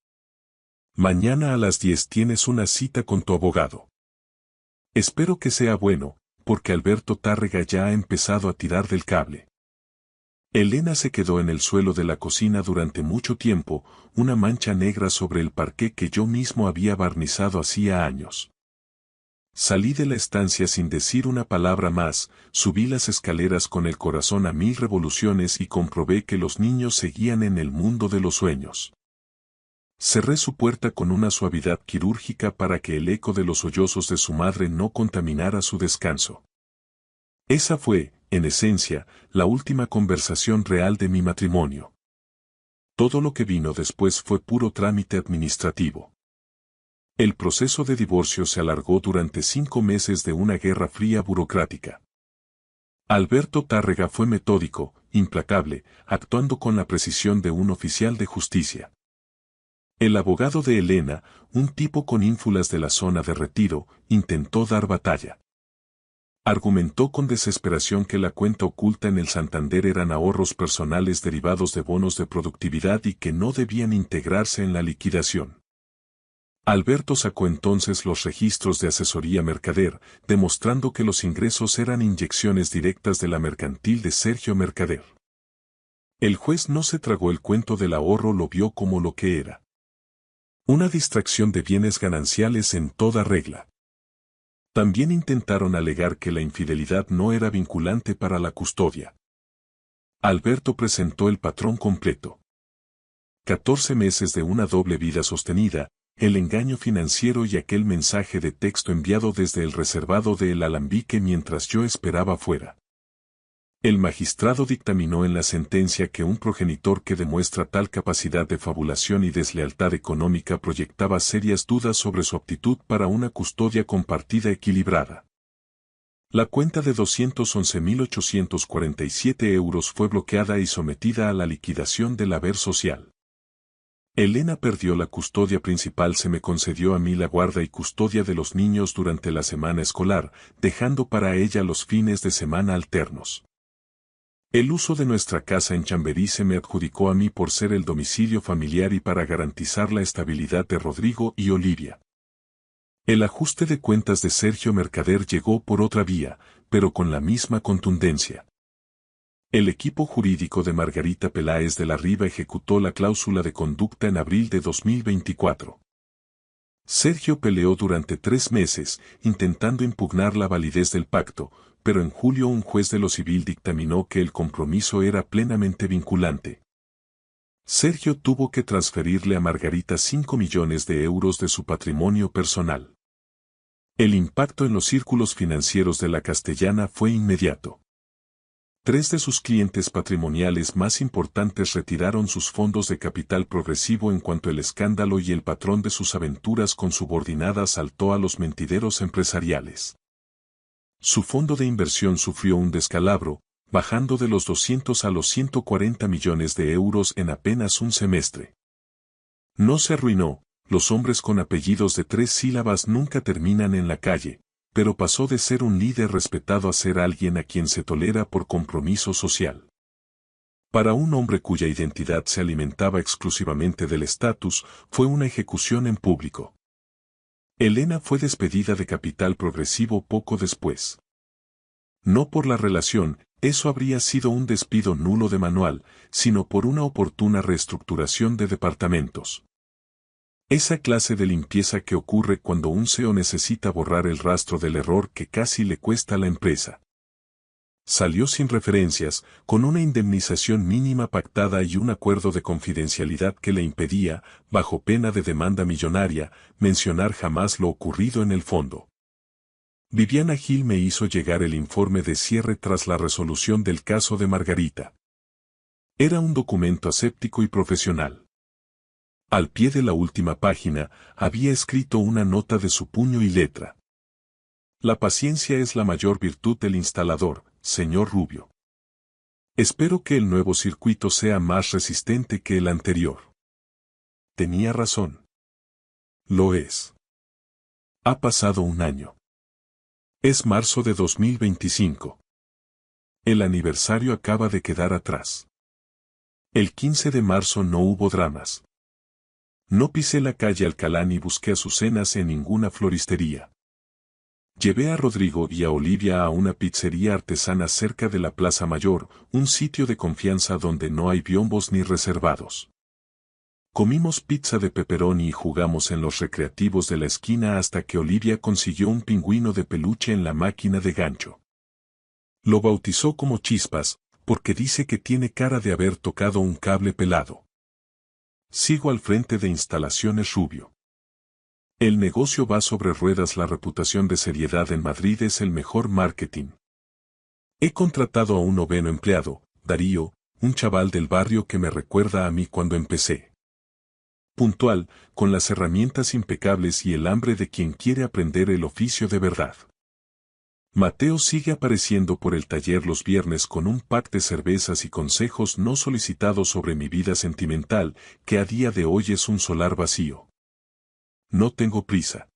Mañana a las 10 tienes una cita con tu abogado. Espero que sea bueno, porque Alberto Tárrega ya ha empezado a tirar del cable. Elena se quedó en el suelo de la cocina durante mucho tiempo, una mancha negra sobre el parqué que yo mismo había barnizado hacía años. Salí de la estancia sin decir una palabra más, subí las escaleras con el corazón a 1000 revoluciones y comprobé que los niños seguían en el mundo de los sueños. Cerré su puerta con una suavidad quirúrgica para que el eco de los sollozos de su madre no contaminara su descanso. Esa fue, en esencia, la última conversación real de mi matrimonio. Todo lo que vino después fue puro trámite administrativo. El proceso de divorcio se alargó durante 5 meses de una guerra fría burocrática. Alberto Tárrega fue metódico, implacable, actuando con la precisión de un oficial de justicia. El abogado de Elena, un tipo con ínfulas de la zona de retiro, intentó dar batalla. Argumentó con desesperación que la cuenta oculta en el Santander eran ahorros personales derivados de bonos de productividad y que no debían integrarse en la liquidación. Alberto sacó entonces los registros de asesoría Mercader, demostrando que los ingresos eran inyecciones directas de la mercantil de Sergio Mercader. El juez no se tragó el cuento del ahorro, lo vio como lo que era. Una distracción de bienes gananciales en toda regla. También intentaron alegar que la infidelidad no era vinculante para la custodia. Alberto presentó el patrón completo. 14 meses de una doble vida sostenida, el engaño financiero y aquel mensaje de texto enviado desde el reservado de El Alambique mientras yo esperaba fuera. El magistrado dictaminó en la sentencia que un progenitor que demuestra tal capacidad de fabulación y deslealtad económica proyectaba serias dudas sobre su aptitud para una custodia compartida equilibrada. La cuenta de 211.847 euros fue bloqueada y sometida a la liquidación del haber social. Elena perdió la custodia principal, se me concedió a mí la guarda y custodia de los niños durante la semana escolar, dejando para ella los fines de semana alternos. El uso de nuestra casa en Chamberí se me adjudicó a mí por ser el domicilio familiar y para garantizar la estabilidad de Rodrigo y Olivia. El ajuste de cuentas de Sergio Mercader llegó por otra vía, pero con la misma contundencia. El equipo jurídico de Margarita Peláez de la Riva ejecutó la cláusula de conducta en abril de 2024. Sergio peleó durante 3 meses, intentando impugnar la validez del pacto, pero en julio un juez de lo civil dictaminó que el compromiso era plenamente vinculante. Sergio tuvo que transferirle a Margarita 5 millones de euros de su patrimonio personal. El impacto en los círculos financieros de la Castellana fue inmediato. 3 de sus clientes patrimoniales más importantes retiraron sus fondos de capital progresivo en cuanto el escándalo y el patrón de sus aventuras con subordinadas saltó a los mentideros empresariales. Su fondo de inversión sufrió un descalabro, bajando de los 200 a los 140 millones de euros en apenas un semestre. No se arruinó, los hombres con apellidos de 3 sílabas nunca terminan en la calle, pero pasó de ser un líder respetado a ser alguien a quien se tolera por compromiso social. Para un hombre cuya identidad se alimentaba exclusivamente del estatus, fue una ejecución en público. Elena fue despedida de Capital Progresivo poco después. No por la relación, eso habría sido un despido nulo de manual, sino por una oportuna reestructuración de departamentos. Esa clase de limpieza que ocurre cuando un CEO necesita borrar el rastro del error que casi le cuesta a la empresa. Salió sin referencias, con una indemnización mínima pactada y un acuerdo de confidencialidad que le impedía, bajo pena de demanda millonaria, mencionar jamás lo ocurrido en el fondo. Viviana Gil me hizo llegar el informe de cierre tras la resolución del caso de Margarita. Era un documento aséptico y profesional. Al pie de la última página, había escrito una nota de su puño y letra. La paciencia es la mayor virtud del instalador, señor Rubio. Espero que el nuevo circuito sea más resistente que el anterior. Tenía razón. Lo es. Ha pasado un año. Es marzo de 2025. El aniversario acaba de quedar atrás. El 15 de marzo no hubo dramas. No pisé la calle Alcalá ni busqué azucenas en ninguna floristería. Llevé a Rodrigo y a Olivia a una pizzería artesana cerca de la Plaza Mayor, un sitio de confianza donde no hay biombos ni reservados. Comimos pizza de pepperoni y jugamos en los recreativos de la esquina hasta que Olivia consiguió un pingüino de peluche en la máquina de gancho. Lo bautizó como Chispas, porque dice que tiene cara de haber tocado un cable pelado. Sigo al frente de Instalaciones Rubio. El negocio va sobre ruedas, la reputación de seriedad en Madrid es el mejor marketing. He contratado a un 9º empleado, Darío, un chaval del barrio que me recuerda a mí cuando empecé. Puntual, con las herramientas impecables y el hambre de quien quiere aprender el oficio de verdad. Mateo sigue apareciendo por el taller los viernes con un pack de cervezas y consejos no solicitados sobre mi vida sentimental, que a día de hoy es un solar vacío. No tengo prisa.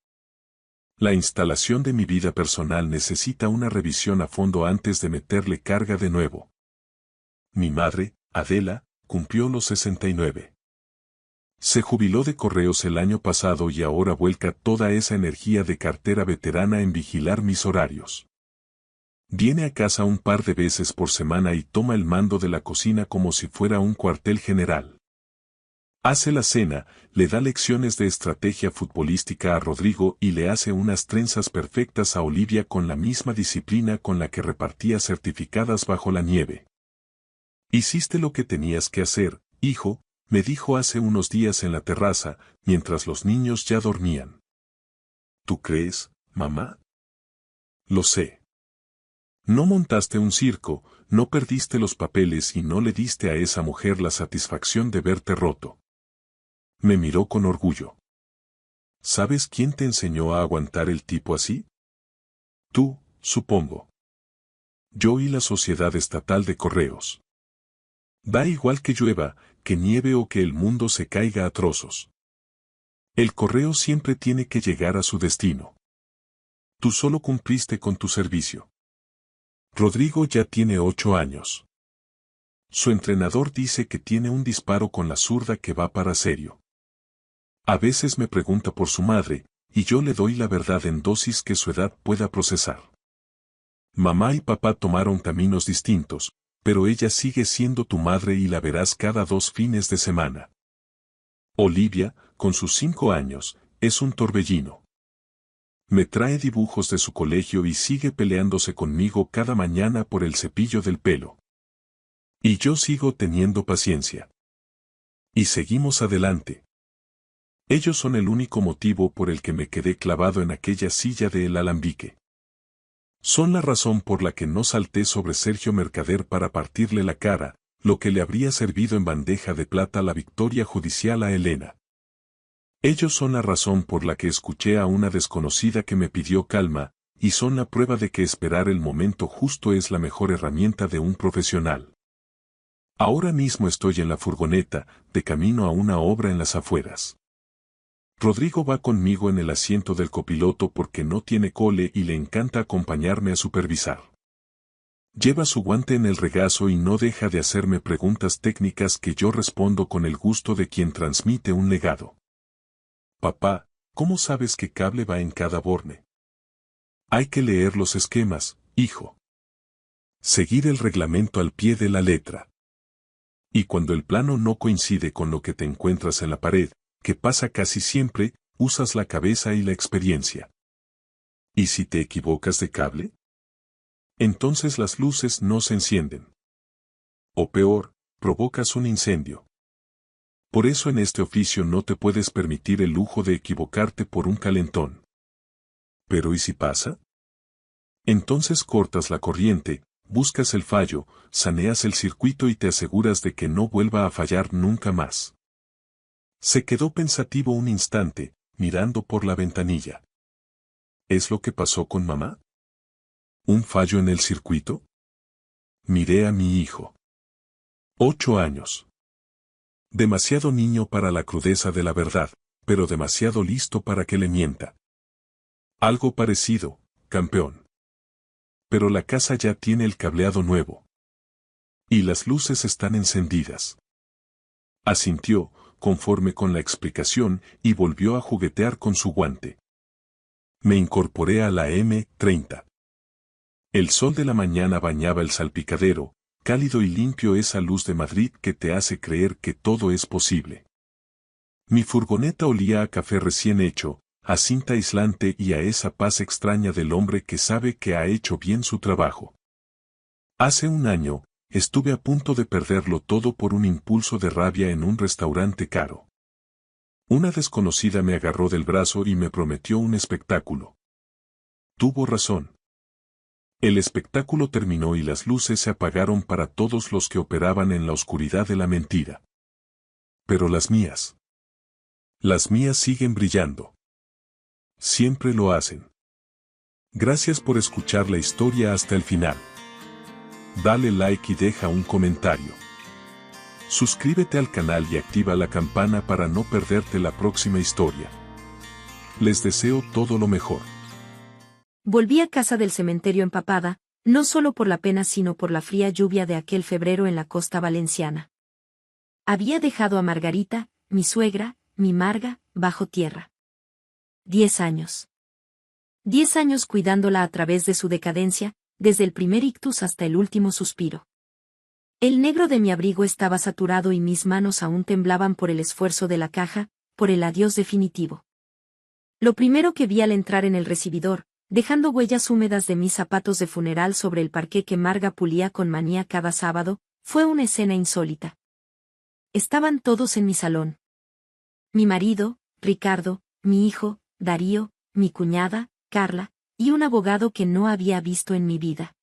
La instalación de mi vida personal necesita una revisión a fondo antes de meterle carga de nuevo. Mi madre, Adela, cumplió los 69. Se jubiló de correos el año pasado y ahora vuelca toda esa energía de cartera veterana en vigilar mis horarios. Viene a casa un par de veces por semana y toma el mando de la cocina como si fuera un cuartel general. Hace la cena, le da lecciones de estrategia futbolística a Rodrigo y le hace unas trenzas perfectas a Olivia con la misma disciplina con la que repartía certificadas bajo la nieve. Hiciste lo que tenías que hacer, hijo, me dijo hace unos días en la terraza, mientras los niños ya dormían. ¿Tú crees, mamá? Lo sé. No montaste un circo, no perdiste los papeles y no le diste a esa mujer la satisfacción de verte roto. Me miró con orgullo. ¿Sabes quién te enseñó a aguantar el tipo así? Tú, supongo. Yo y la Sociedad Estatal de Correos. Da igual que llueva, que nieve o que el mundo se caiga a trozos. El correo siempre tiene que llegar a su destino. Tú solo cumpliste con tu servicio. Rodrigo ya tiene 8 años. Su entrenador dice que tiene un disparo con la zurda que va para serio. A veces me pregunta por su madre, y yo le doy la verdad en dosis que su edad pueda procesar. Mamá y papá tomaron caminos distintos, pero ella sigue siendo tu madre y la verás cada 2 fines de semana. Olivia, con sus 5 años, es un torbellino. Me trae dibujos de su colegio y sigue peleándose conmigo cada mañana por el cepillo del pelo. Y yo sigo teniendo paciencia. Y seguimos adelante. Ellos son el único motivo por el que me quedé clavado en aquella silla del alambique. Son la razón por la que no salté sobre Sergio Mercader para partirle la cara, lo que le habría servido en bandeja de plata la victoria judicial a Elena. Ellos son la razón por la que escuché a una desconocida que me pidió calma, y son la prueba de que esperar el momento justo es la mejor herramienta de un profesional. Ahora mismo estoy en la furgoneta, de camino a una obra en las afueras. Rodrigo va conmigo en el asiento del copiloto porque no tiene cole y le encanta acompañarme a supervisar. Lleva su guante en el regazo y no deja de hacerme preguntas técnicas que yo respondo con el gusto de quien transmite un legado. Papá, ¿cómo sabes qué cable va en cada borne? Hay que leer los esquemas, hijo. Seguir el reglamento al pie de la letra. Y cuando el plano no coincide con lo que te encuentras en la pared, que pasa casi siempre, usas la cabeza y la experiencia. ¿Y si te equivocas de cable? Entonces las luces no se encienden. O peor, provocas un incendio. Por eso en este oficio no te puedes permitir el lujo de equivocarte por un calentón. ¿Pero y si pasa? Entonces cortas la corriente, buscas el fallo, saneas el circuito y te aseguras de que no vuelva a fallar nunca más. Se quedó pensativo un instante, mirando por la ventanilla. ¿Es lo que pasó con mamá? ¿Un fallo en el circuito? Miré a mi hijo. 8 años. Demasiado niño para la crudeza de la verdad, pero demasiado listo para que le mienta. Algo parecido, campeón. Pero la casa ya tiene el cableado nuevo. Y las luces están encendidas. Asintió, conforme con la explicación, y volvió a juguetear con su guante. Me incorporé a la M30. El sol de la mañana bañaba el salpicadero, cálido y limpio esa luz de Madrid que te hace creer que todo es posible. Mi furgoneta olía a café recién hecho, a cinta aislante y a esa paz extraña del hombre que sabe que ha hecho bien su trabajo. Hace un año, estuve a punto de perderlo todo por un impulso de rabia en un restaurante caro. Una desconocida me agarró del brazo y me prometió un espectáculo. Tuvo razón. El espectáculo terminó y las luces se apagaron para todos los que operaban en la oscuridad de la mentira. Pero las mías. Las mías siguen brillando. Siempre lo hacen. Gracias por escuchar la historia hasta el final. Dale like y deja un comentario. Suscríbete al canal y activa la campana para no perderte la próxima historia. Les deseo todo lo mejor. Volví a casa del cementerio empapada, no solo por la pena sino por la fría lluvia de aquel febrero en la costa valenciana. Había dejado a Margarita, mi suegra, mi Marga, bajo tierra. 10 años. 10 años cuidándola a través de su decadencia, desde el primer ictus hasta el último suspiro. El negro de mi abrigo estaba saturado y mis manos aún temblaban por el esfuerzo de la caja, por el adiós definitivo. Lo primero que vi al entrar en el recibidor, dejando huellas húmedas de mis zapatos de funeral sobre el parqué que Marga pulía con manía cada sábado, fue una escena insólita. Estaban todos en mi salón. Mi marido, Ricardo, mi hijo, Darío, mi cuñada, Carla, y un abogado que no había visto en mi vida.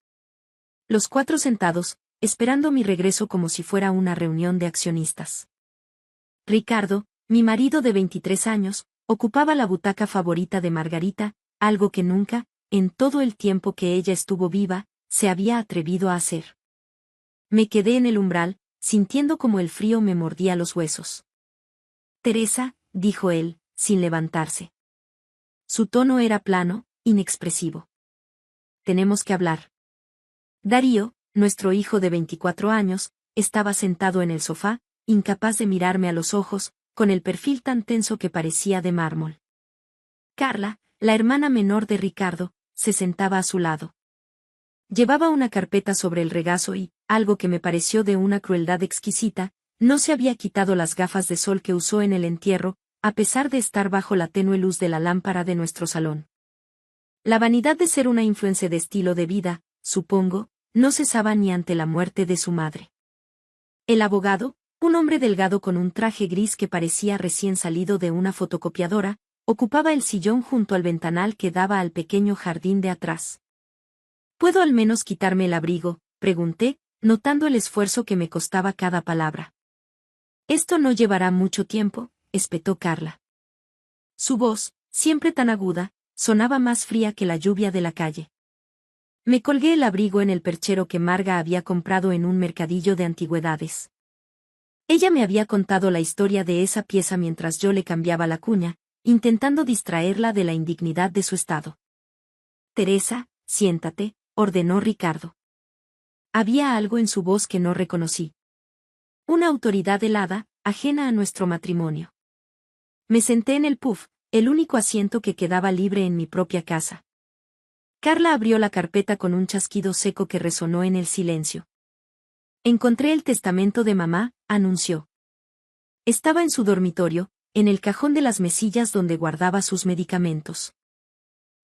Los cuatro sentados, esperando mi regreso como si fuera una reunión de accionistas. Ricardo, mi marido de 23 años, ocupaba la butaca favorita de Margarita, algo que nunca, en todo el tiempo que ella estuvo viva, se había atrevido a hacer. Me quedé en el umbral, sintiendo como el frío me mordía los huesos. Teresa, dijo él, sin levantarse. Su tono era plano, inexpresivo. Tenemos que hablar. Darío, nuestro hijo de 24 años, estaba sentado en el sofá, incapaz de mirarme a los ojos, con el perfil tan tenso que parecía de mármol. Carla, la hermana menor de Ricardo, se sentaba a su lado. Llevaba una carpeta sobre el regazo y, algo que me pareció de una crueldad exquisita, no se había quitado las gafas de sol que usó en el entierro, a pesar de estar bajo la tenue luz de la lámpara de nuestro salón. La vanidad de ser una influencer de estilo de vida, supongo, no cesaba ni ante la muerte de su madre. El abogado, un hombre delgado con un traje gris que parecía recién salido de una fotocopiadora, ocupaba el sillón junto al ventanal que daba al pequeño jardín de atrás. ¿Puedo al menos quitarme el abrigo?, pregunté, notando el esfuerzo que me costaba cada palabra. Esto no llevará mucho tiempo, espetó Carla. Su voz, siempre tan aguda, sonaba más fría que la lluvia de la calle. Me colgué el abrigo en el perchero que Marga había comprado en un mercadillo de antigüedades. Ella me había contado la historia de esa pieza mientras yo le cambiaba la cuña, intentando distraerla de la indignidad de su estado. Teresa, siéntate, ordenó Ricardo. Había algo en su voz que no reconocí. Una autoridad helada, ajena a nuestro matrimonio. Me senté en el puff, el único asiento que quedaba libre en mi propia casa. Carla abrió la carpeta con un chasquido seco que resonó en el silencio. Encontré el testamento de mamá, anunció. Estaba en su dormitorio, en el cajón de las mesillas donde guardaba sus medicamentos.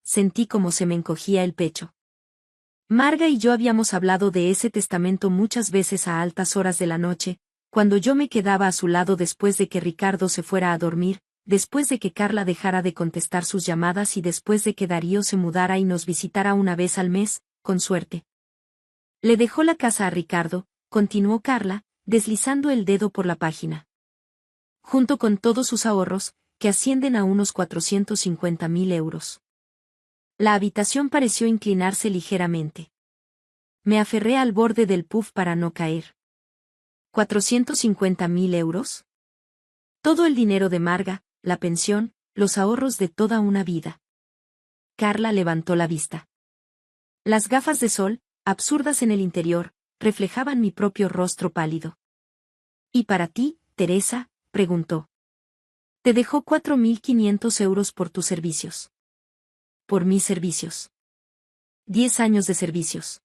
Sentí como se me encogía el pecho. Marga y yo habíamos hablado de ese testamento muchas veces a altas horas de la noche, cuando yo me quedaba a su lado después de que Ricardo se fuera a dormir, después de que Carla dejara de contestar sus llamadas y después de que Darío se mudara y nos visitara una vez al mes, con suerte. Le dejó la casa a Ricardo, continuó Carla, deslizando el dedo por la página. Junto con todos sus ahorros, que ascienden a unos 450.000 euros. La habitación pareció inclinarse ligeramente. Me aferré al borde del puff para no caer. ¿450.000 euros? Todo el dinero de Marga, la pensión, los ahorros de toda una vida. Carla levantó la vista. Las gafas de sol, absurdas en el interior, reflejaban mi propio rostro pálido. ¿Y para ti, Teresa?, preguntó. Te dejó 4.500 euros por tus servicios. Por mis servicios. 10 años de servicios.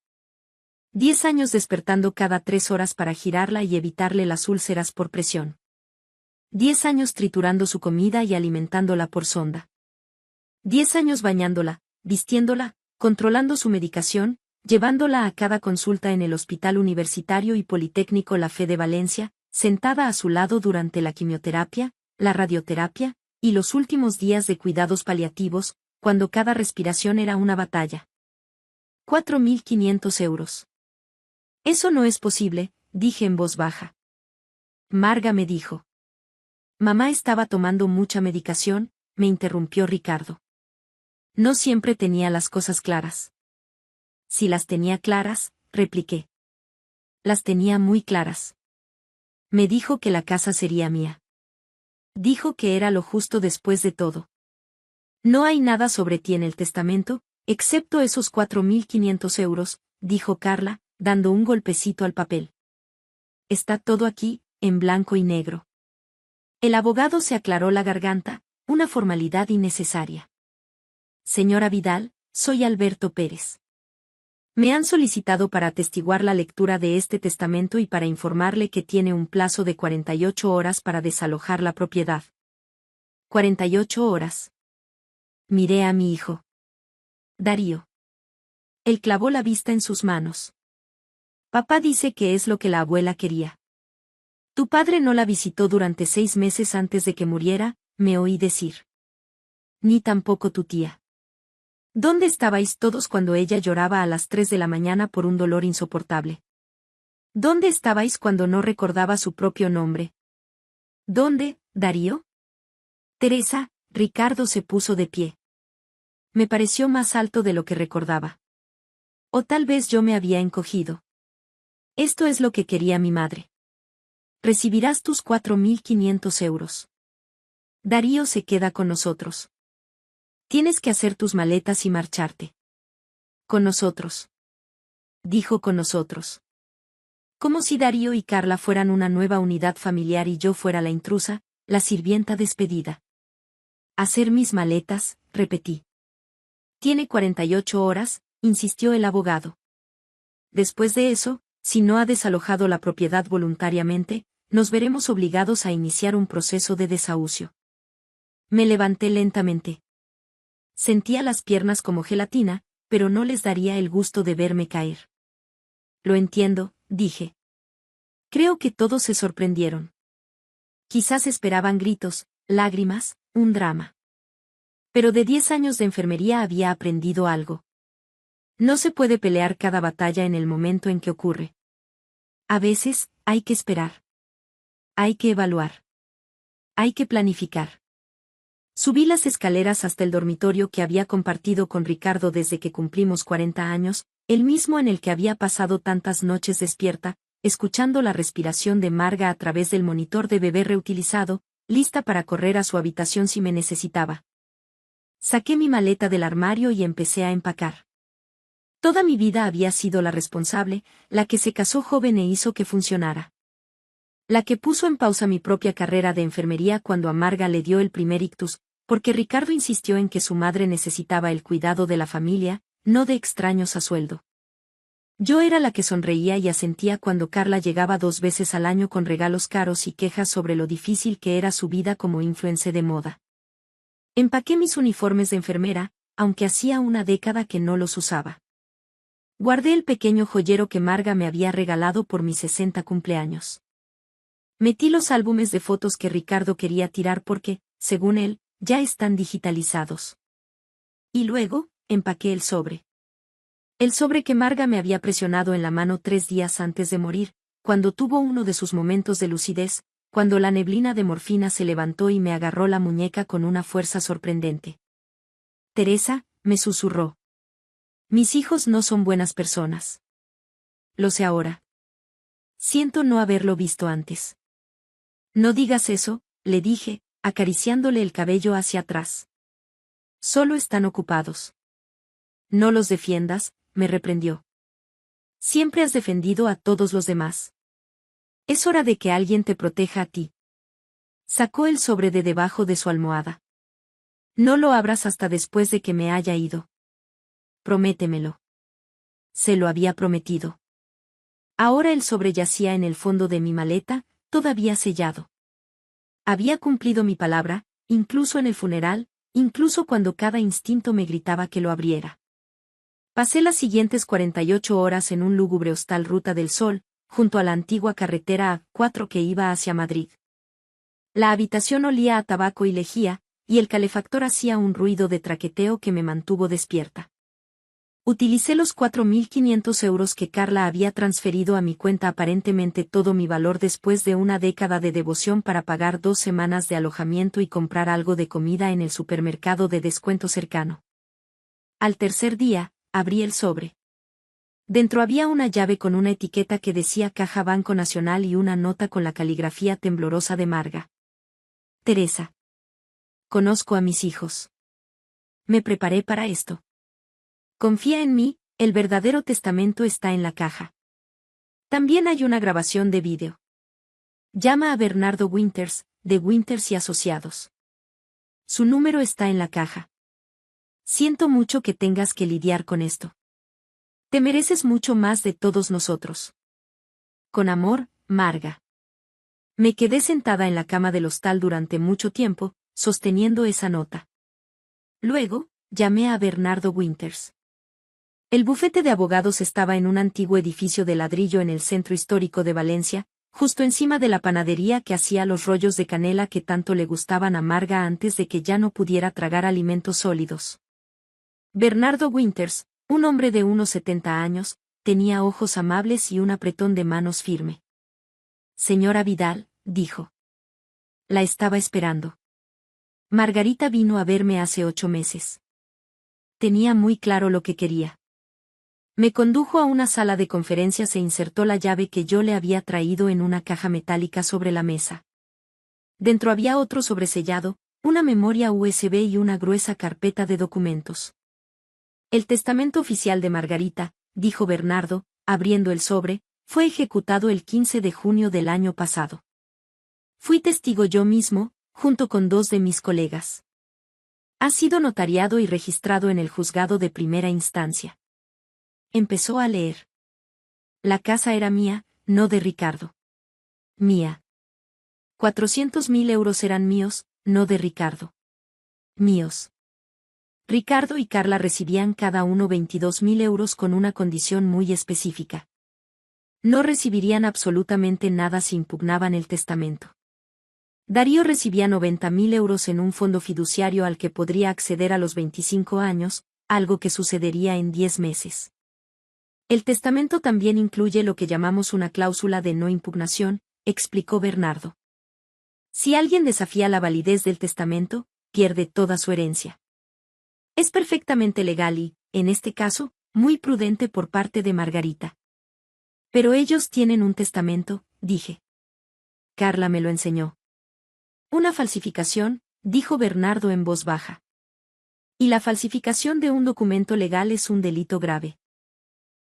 10 años despertando cada 3 horas para girarla y evitarle las úlceras por presión. 10 años triturando su comida y alimentándola por sonda. 10 años bañándola, vistiéndola, controlando su medicación, llevándola a cada consulta en el Hospital Universitario y Politécnico La Fe de Valencia, sentada a su lado durante la quimioterapia, la radioterapia, y los últimos días de cuidados paliativos, cuando cada respiración era una batalla. 4.500 euros. Eso no es posible, dije en voz baja. Marga me dijo. Mamá estaba tomando mucha medicación, me interrumpió Ricardo. No siempre tenía las cosas claras. Si las tenía claras, repliqué. Las tenía muy claras. Me dijo que la casa sería mía. Dijo que era lo justo después de todo. No hay nada sobre ti en el testamento, excepto esos 4.500 euros, dijo Carla, dando un golpecito al papel. Está todo aquí, en blanco y negro. El abogado se aclaró la garganta, una formalidad innecesaria. Señora Vidal, soy Alberto Pérez. Me han solicitado para atestiguar la lectura de este testamento y para informarle que tiene un plazo de 48 horas para desalojar la propiedad. 48 horas. Miré a mi hijo. Darío. Él clavó la vista en sus manos. Papá dice que es lo que la abuela quería. Tu padre no la visitó durante 6 meses antes de que muriera, me oí decir. Ni tampoco tu tía. ¿Dónde estabais todos cuando ella lloraba a las 3 de la mañana por un dolor insoportable? ¿Dónde estabais cuando no recordaba su propio nombre? ¿Dónde, Darío? Teresa, Ricardo se puso de pie. Me pareció más alto de lo que recordaba. O tal vez yo me había encogido. Esto es lo que quería mi madre. Recibirás tus 4.500 euros. Darío se queda con nosotros. Tienes que hacer tus maletas y marcharte. Con nosotros. Dijo con nosotros. Como si Darío y Carla fueran una nueva unidad familiar y yo fuera la intrusa, la sirvienta despedida. Hacer mis maletas, repetí. Tiene 48 horas, insistió el abogado. Después de eso, si no ha desalojado la propiedad voluntariamente, nos veremos obligados a iniciar un proceso de desahucio. Me levanté lentamente. Sentía las piernas como gelatina, pero no les daría el gusto de verme caer. Lo entiendo, dije. Creo que todos se sorprendieron. Quizás esperaban gritos, lágrimas, un drama. Pero de 10 años de enfermería había aprendido algo. No se puede pelear cada batalla en el momento en que ocurre. A veces, hay que esperar. Hay que evaluar. Hay que planificar. Subí las escaleras hasta el dormitorio que había compartido con Ricardo desde que cumplimos 40 años, el mismo en el que había pasado tantas noches despierta, escuchando la respiración de Marga a través del monitor de bebé reutilizado, lista para correr a su habitación si me necesitaba. Saqué mi maleta del armario y empecé a empacar. Toda mi vida había sido la responsable, la que se casó joven e hizo que funcionara. La que puso en pausa mi propia carrera de enfermería cuando a Marga le dio el primer ictus, porque Ricardo insistió en que su madre necesitaba el cuidado de la familia, no de extraños a sueldo. Yo era la que sonreía y asentía cuando Carla llegaba 2 veces al año con regalos caros y quejas sobre lo difícil que era su vida como influencer de moda. Empaqué mis uniformes de enfermera, aunque hacía una década que no los usaba. Guardé el pequeño joyero que Marga me había regalado por mis 60 cumpleaños. Metí los álbumes de fotos que Ricardo quería tirar porque, según él, ya están digitalizados. Y luego, empaqué el sobre. El sobre que Marga me había presionado en la mano 3 días antes de morir, cuando tuvo uno de sus momentos de lucidez, cuando la neblina de morfina se levantó y me agarró la muñeca con una fuerza sorprendente. Teresa, me susurró. Mis hijos no son buenas personas. Lo sé ahora. Siento no haberlo visto antes. No digas eso, le dije, acariciándole el cabello hacia atrás. Solo están ocupados. No los defiendas, me reprendió. Siempre has defendido a todos los demás. Es hora de que alguien te proteja a ti. Sacó el sobre de debajo de su almohada. No lo abras hasta después de que me haya ido. Prométemelo. Se lo había prometido. Ahora el sobre yacía en el fondo de mi maleta, todavía sellado. Había cumplido mi palabra, incluso en el funeral, incluso cuando cada instinto me gritaba que lo abriera. Pasé las siguientes 48 horas en un lúgubre hostal Ruta del Sol, junto a la antigua carretera A4 que iba hacia Madrid. La habitación olía a tabaco y lejía, y el calefactor hacía un ruido de traqueteo que me mantuvo despierta. Utilicé los 4.500 euros que Carla había transferido a mi cuenta, aparentemente todo mi valor después de una década de devoción, para pagar 2 semanas de alojamiento y comprar algo de comida en el supermercado de descuento cercano. Al tercer día, abrí el sobre. Dentro había una llave con una etiqueta que decía Caja Banco Nacional y una nota con la caligrafía temblorosa de Marga. Teresa. Conozco a mis hijos. Me preparé para esto. Confía en mí, el verdadero testamento está en la caja. También hay una grabación de vídeo. Llama a Bernardo Winters, de Winters y Asociados. Su número está en la caja. Siento mucho que tengas que lidiar con esto. Te mereces mucho más de todos nosotros. Con amor, Marga. Me quedé sentada en la cama del hostal durante mucho tiempo, sosteniendo esa nota. Luego, llamé a Bernardo Winters. El bufete de abogados estaba en un antiguo edificio de ladrillo en el centro histórico de Valencia, justo encima de la panadería que hacía los rollos de canela que tanto le gustaban a Marga antes de que ya no pudiera tragar alimentos sólidos. Bernardo Winters, un hombre de unos 70 años, tenía ojos amables y un apretón de manos firme. Señora Vidal, dijo. La estaba esperando. Margarita vino a verme hace 8 meses. Tenía muy claro lo que quería. Me condujo a una sala de conferencias e insertó la llave que yo le había traído en una caja metálica sobre la mesa. Dentro había otro sobresellado, una memoria USB y una gruesa carpeta de documentos. El testamento oficial de Margarita, dijo Bernardo, abriendo el sobre, fue ejecutado el 15 de junio del año pasado. Fui testigo yo mismo, junto con 2 de mis colegas. Ha sido notariado y registrado en el juzgado de primera instancia. Empezó a leer. La casa era mía, no de Ricardo. Mía. 400.000 euros eran míos, no de Ricardo. Míos. Ricardo y Carla recibían cada uno 22.000 euros con una condición muy específica. No recibirían absolutamente nada si impugnaban el testamento. Darío recibía 90.000 euros en un fondo fiduciario al que podría acceder a los 25 años, algo que sucedería en 10 meses. El testamento también incluye lo que llamamos una cláusula de no impugnación, explicó Bernardo. Si alguien desafía la validez del testamento, pierde toda su herencia. Es perfectamente legal y, en este caso, muy prudente por parte de Margarita. Pero ellos tienen un testamento, dije. Carla me lo enseñó. Una falsificación, dijo Bernardo en voz baja. Y la falsificación de un documento legal es un delito grave.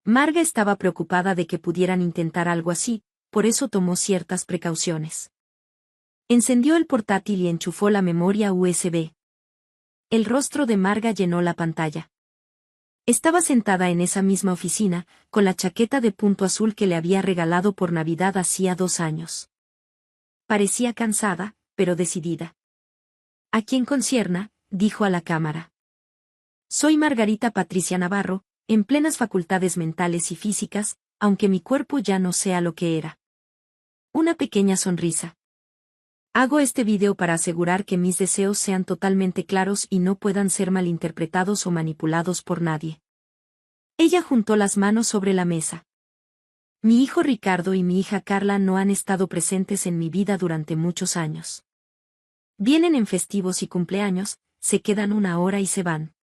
Marga estaba preocupada de que pudieran intentar algo así, por eso tomó ciertas precauciones. Encendió el portátil y enchufó la memoria USB. El rostro de Marga llenó la pantalla. Estaba sentada en esa misma oficina, con la chaqueta de punto azul que le había regalado por Navidad hacía 2 años. Parecía cansada, pero decidida. A quien concierna, dijo a la cámara. Soy Margarita Patricia Navarro, en plenas facultades mentales y físicas, aunque mi cuerpo ya no sea lo que era. Una pequeña sonrisa. Hago este video para asegurar que mis deseos sean totalmente claros y no puedan ser malinterpretados o manipulados por nadie. Ella juntó las manos sobre la mesa. Mi hijo Ricardo y mi hija Carla no han estado presentes en mi vida durante muchos años. Vienen en festivos y cumpleaños, se quedan 1 hora y se van.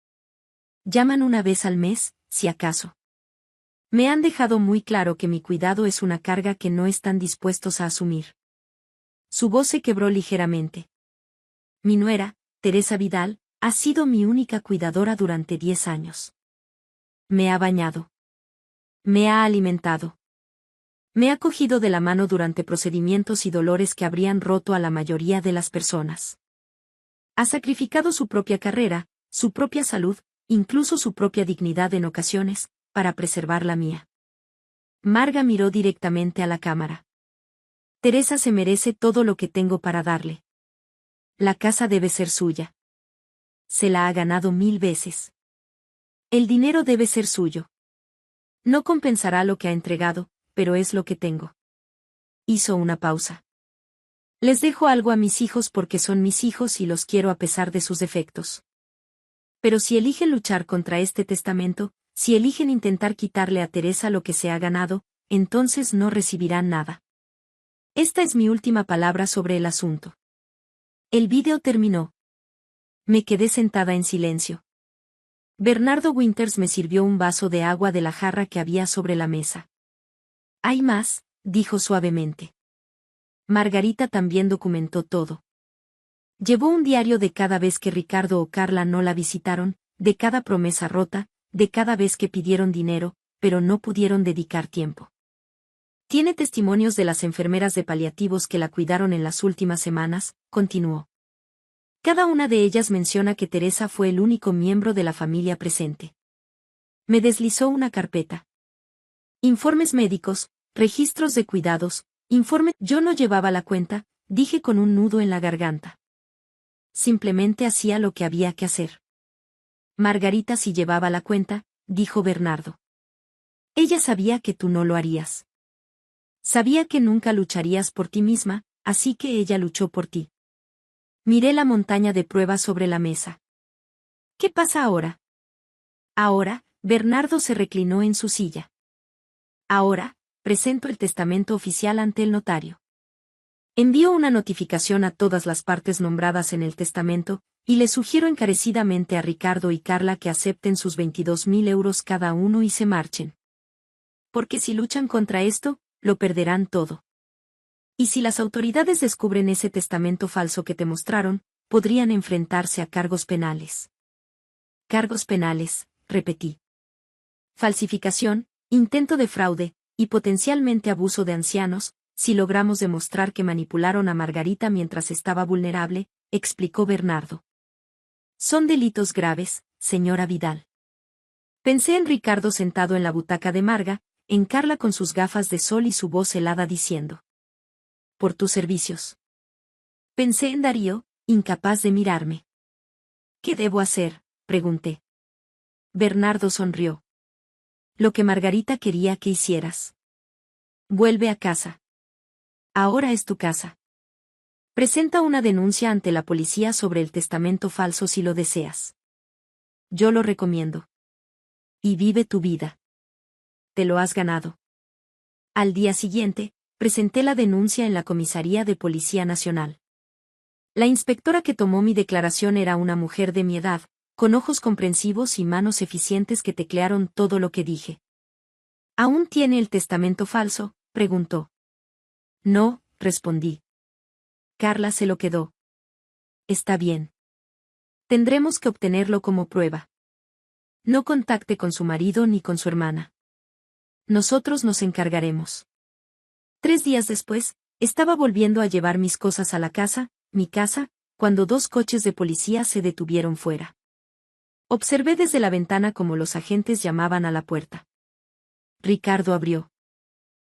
Llaman una vez al mes, si acaso. Me han dejado muy claro que mi cuidado es una carga que no están dispuestos a asumir. Su voz se quebró ligeramente. Mi nuera, Teresa Vidal, ha sido mi única cuidadora durante 10 años. Me ha bañado. Me ha alimentado. Me ha cogido de la mano durante procedimientos y dolores que habrían roto a la mayoría de las personas. Ha sacrificado su propia carrera, su propia salud, incluso su propia dignidad en ocasiones, para preservar la mía. Marga miró directamente a la cámara. Teresa se merece todo lo que tengo para darle. La casa debe ser suya. Se la ha ganado 1000 veces. El dinero debe ser suyo. No compensará lo que ha entregado, pero es lo que tengo. Hizo una pausa. Les dejo algo a mis hijos porque son mis hijos y los quiero a pesar de sus defectos. Pero si eligen luchar contra este testamento, si eligen intentar quitarle a Teresa lo que se ha ganado, entonces no recibirán nada. Esta es mi última palabra sobre el asunto. El vídeo terminó. Me quedé sentada en silencio. Bernardo Winters me sirvió un vaso de agua de la jarra que había sobre la mesa. Hay más, dijo suavemente. Margarita también documentó todo. Llevó un diario de cada vez que Ricardo o Carla no la visitaron, de cada promesa rota, de cada vez que pidieron dinero, pero no pudieron dedicar tiempo. Tiene testimonios de las enfermeras de paliativos que la cuidaron en las últimas semanas, continuó. Cada una de ellas menciona que Teresa fue el único miembro de la familia presente. Me deslizó una carpeta. Informes médicos, registros de cuidados, informe. Yo no llevaba la cuenta, dije con un nudo en la garganta. Simplemente hacía lo que había que hacer. Margarita sí llevaba la cuenta, dijo Bernardo. Ella sabía que tú no lo harías. Sabía que nunca lucharías por ti misma, así que ella luchó por ti. Miré la montaña de pruebas sobre la mesa. ¿Qué pasa ahora? Ahora, Bernardo se reclinó en su silla. Ahora, presento el testamento oficial ante el notario. Envío una notificación a todas las partes nombradas en el testamento, y le sugiero encarecidamente a Ricardo y Carla que acepten sus 22.000 euros cada uno y se marchen. Porque si luchan contra esto, lo perderán todo. Y si las autoridades descubren ese testamento falso que te mostraron, podrían enfrentarse a cargos penales. Cargos penales, repetí. Falsificación, intento de fraude, y potencialmente abuso de ancianos, si logramos demostrar que manipularon a Margarita mientras estaba vulnerable, explicó Bernardo. Son delitos graves, señora Vidal. Pensé en Ricardo sentado en la butaca de Marga, en Carla con sus gafas de sol y su voz helada diciendo: por tus servicios. Pensé en Darío, incapaz de mirarme. ¿Qué debo hacer?, pregunté. Bernardo sonrió. Lo que Margarita quería que hicieras. Vuelve a casa. Ahora es tu casa. Presenta una denuncia ante la policía sobre el testamento falso si lo deseas. Yo lo recomiendo. Y vive tu vida. Te lo has ganado. Al día siguiente, presenté la denuncia en la comisaría de Policía Nacional. La inspectora que tomó mi declaración era una mujer de mi edad, con ojos comprensivos y manos eficientes que teclearon todo lo que dije. ¿Aún tiene el testamento falso?, preguntó. No, respondí. Carla se lo quedó. Está bien. Tendremos que obtenerlo como prueba. No contacte con su marido ni con su hermana. Nosotros nos encargaremos. 3 días después, estaba volviendo a llevar mis cosas a la casa, mi casa, cuando 2 coches de policía se detuvieron fuera. Observé desde la ventana cómo los agentes llamaban a la puerta. Ricardo abrió.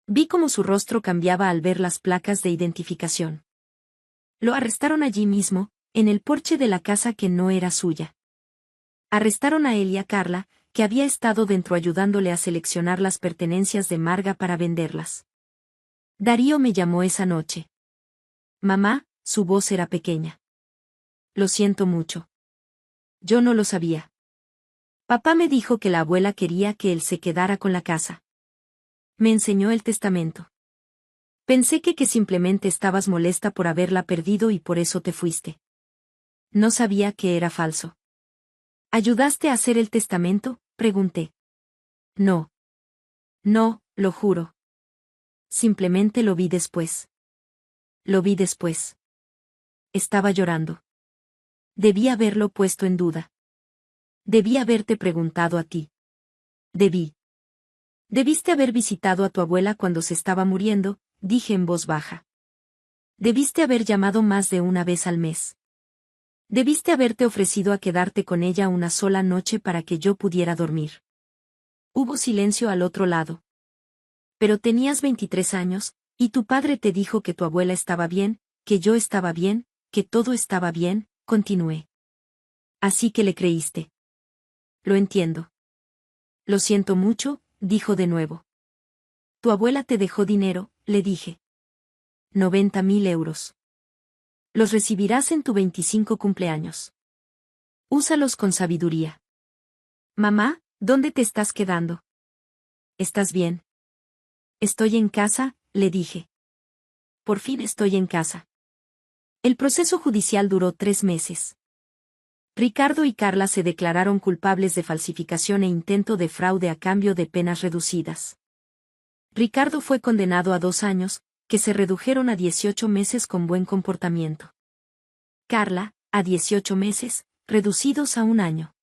Vi cómo su rostro cambiaba al ver las placas de identificación. Lo arrestaron allí mismo, en el porche de la casa que no era suya. Arrestaron a él y a Carla, que había estado dentro ayudándole a seleccionar las pertenencias de Marga para venderlas. Darío me llamó esa noche. Mamá, su voz era pequeña. Lo siento mucho. Yo no lo sabía. Papá me dijo que la abuela quería que él se quedara con la casa. Me enseñó el testamento. Pensé que simplemente estabas molesta por haberla perdido y por eso te fuiste. No sabía que era falso. ¿Ayudaste a hacer el testamento?, pregunté. No. No, lo juro. Simplemente lo vi después. Lo vi después. Estaba llorando. Debí haberlo puesto en duda. Debí haberte preguntado a ti. Debí. Debiste haber visitado a tu abuela cuando se estaba muriendo, dije en voz baja. Debiste haber llamado más de una vez al mes. Debiste haberte ofrecido a quedarte con ella una sola noche para que yo pudiera dormir. Hubo silencio al otro lado. Pero tenías 23 años, y tu padre te dijo que tu abuela estaba bien, que yo estaba bien, que todo estaba bien, continué. Así que le creíste. Lo entiendo. Lo siento mucho, dijo de nuevo. Tu abuela te dejó dinero, le dije. 90.000 euros. Los recibirás en tu 25 cumpleaños. Úsalos con sabiduría. Mamá, ¿dónde te estás quedando? ¿Estás bien? Estoy en casa, le dije. Por fin estoy en casa. El proceso judicial duró 3 meses. Ricardo y Carla se declararon culpables de falsificación e intento de fraude a cambio de penas reducidas. Ricardo fue condenado a 2 años, que se redujeron a 18 meses con buen comportamiento. Carla, a 18 meses, reducidos a 1 año.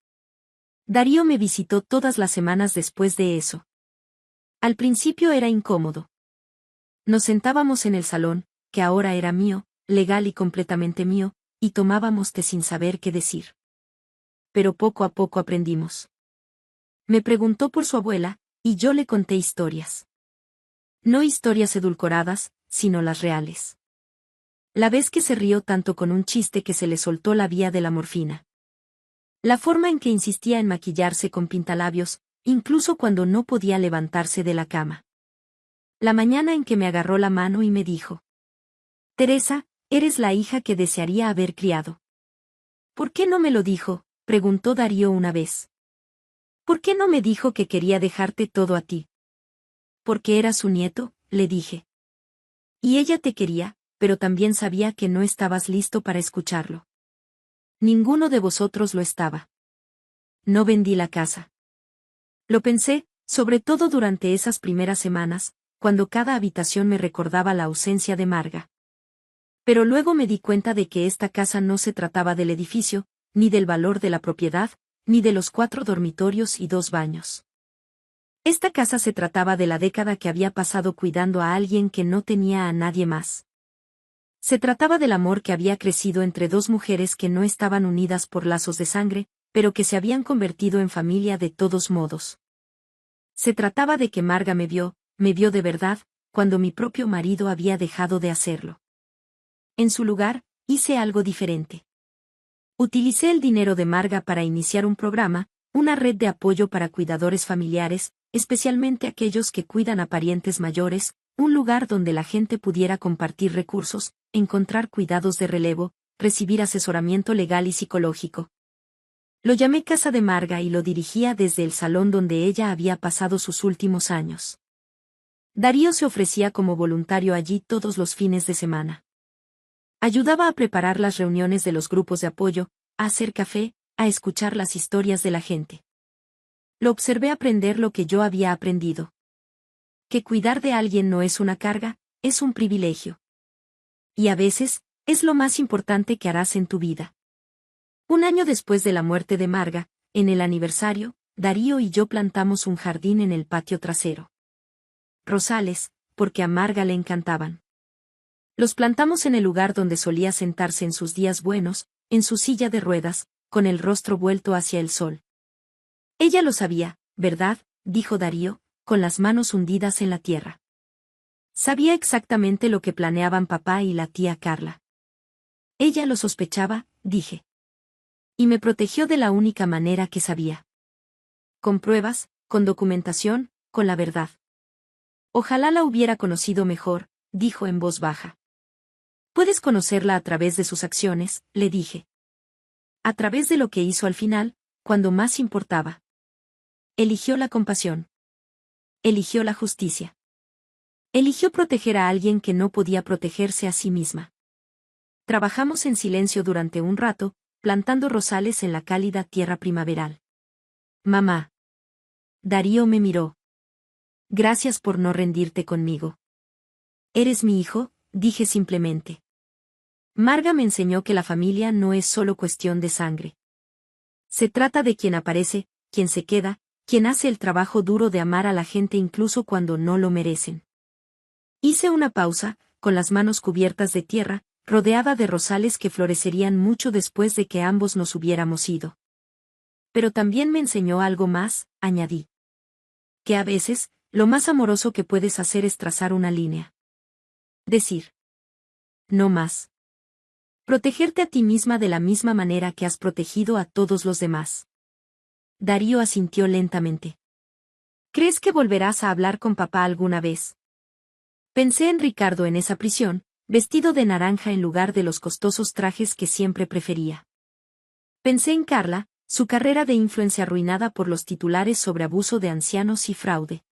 Darío me visitó todas las semanas después de eso. Al principio era incómodo. Nos sentábamos en el salón, que ahora era mío, legal y completamente mío, y tomábamos té sin saber qué decir. Pero poco a poco aprendimos. Me preguntó por su abuela, Y yo le conté historias. No historias edulcoradas, sino las reales. La vez que se rió tanto con un chiste que se le soltó la vía de la morfina. La forma en que insistía en maquillarse con pintalabios, incluso cuando no podía levantarse de la cama. La mañana en que me agarró la mano y me dijo: Teresa, eres la hija que desearía haber criado. ¿Por qué no me lo dijo?, preguntó Darío una vez. ¿Por qué no me dijo que quería dejarte todo a ti? Porque era su nieto, le dije. Y ella te quería, pero también sabía que no estabas listo para escucharlo. Ninguno de vosotros lo estaba. No vendí la casa. Lo pensé, sobre todo durante esas primeras semanas, cuando cada habitación me recordaba la ausencia de Marga. Pero luego me di cuenta de que esta casa no se trataba del edificio, ni del valor de la propiedad, ni de los 4 dormitorios y 2 baños. Esta casa se trataba de la década que había pasado cuidando a alguien que no tenía a nadie más. Se trataba del amor que había crecido entre 2 mujeres que no estaban unidas por lazos de sangre, pero que se habían convertido en familia de todos modos. Se trataba de que Marga me vio de verdad, cuando mi propio marido había dejado de hacerlo. En su lugar, hice algo diferente. Utilicé el dinero de Marga para iniciar un programa, una red de apoyo para cuidadores familiares, especialmente aquellos que cuidan a parientes mayores, un lugar donde la gente pudiera compartir recursos, encontrar cuidados de relevo, recibir asesoramiento legal y psicológico. Lo llamé Casa de Marga y lo dirigía desde el salón donde ella había pasado sus últimos años. Darío se ofrecía como voluntario allí todos los fines de semana. Ayudaba a preparar las reuniones de los grupos de apoyo, a hacer café, a escuchar las historias de la gente. Lo observé aprender lo que yo había aprendido. Que cuidar de alguien no es una carga, es un privilegio. Y a veces, es lo más importante que harás en tu vida. Un año después de la muerte de Marga, en el aniversario, Darío y yo plantamos un jardín en el patio trasero. Rosales, porque a Marga le encantaban. Los plantamos en el lugar donde solía sentarse en sus días buenos, en su silla de ruedas, con el rostro vuelto hacia el sol. Ella lo sabía, ¿verdad?, dijo Darío, con las manos hundidas en la tierra. Sabía exactamente lo que planeaban papá y la tía Carla. Ella lo sospechaba, dije. Y me protegió de la única manera que sabía. Con pruebas, con documentación, con la verdad. Ojalá la hubiera conocido mejor, dijo en voz baja. Puedes conocerla a través de sus acciones, le dije. A través de lo que hizo al final, cuando más importaba. Eligió la compasión. Eligió la justicia. Eligió proteger a alguien que no podía protegerse a sí misma. Trabajamos en silencio durante un rato, plantando rosales en la cálida tierra primaveral. Mamá. Darío me miró. Gracias por no rendirte conmigo. Eres mi hijo, dije simplemente. Marga me enseñó que la familia no es solo cuestión de sangre. Se trata de quien aparece, quien se queda, quien hace el trabajo duro de amar a la gente incluso cuando no lo merecen. Hice una pausa, con las manos cubiertas de tierra, rodeada de rosales que florecerían mucho después de que ambos nos hubiéramos ido. Pero también me enseñó algo más, añadí. Que a veces, lo más amoroso que puedes hacer es trazar una línea. Decir. No más. Protegerte a ti misma de la misma manera que has protegido a todos los demás. Darío asintió lentamente. ¿Crees que volverás a hablar con papá alguna vez? Pensé en Ricardo en esa prisión, vestido de naranja en lugar de los costosos trajes que siempre prefería. Pensé en Carla, su carrera de influencia arruinada por los titulares sobre abuso de ancianos y fraude.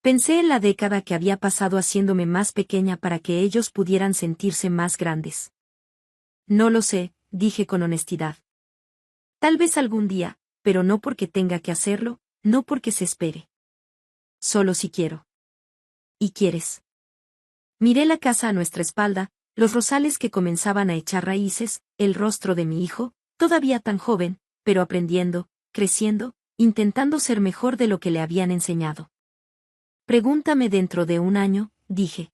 Pensé en la década que había pasado haciéndome más pequeña para que ellos pudieran sentirse más grandes. No lo sé, dije con honestidad. Tal vez algún día, pero no porque tenga que hacerlo, no porque se espere. Solo si quiero. ¿Y quieres? Miré la casa a nuestra espalda, los rosales que comenzaban a echar raíces, el rostro de mi hijo, todavía tan joven, pero aprendiendo, creciendo, intentando ser mejor de lo que le habían enseñado. Pregúntame dentro de un año, dije.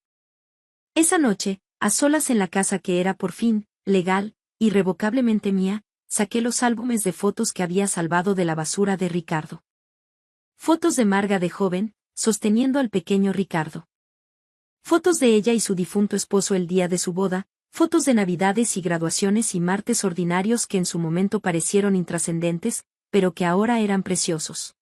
Esa noche, a solas en la casa que era por fin, legal, irrevocablemente mía, saqué los álbumes de fotos que había salvado de la basura de Ricardo. Fotos de Marga de joven, sosteniendo al pequeño Ricardo. Fotos de ella y su difunto esposo el día de su boda, fotos de navidades y graduaciones y martes ordinarios que en su momento parecieron intrascendentes, pero que ahora eran preciosos.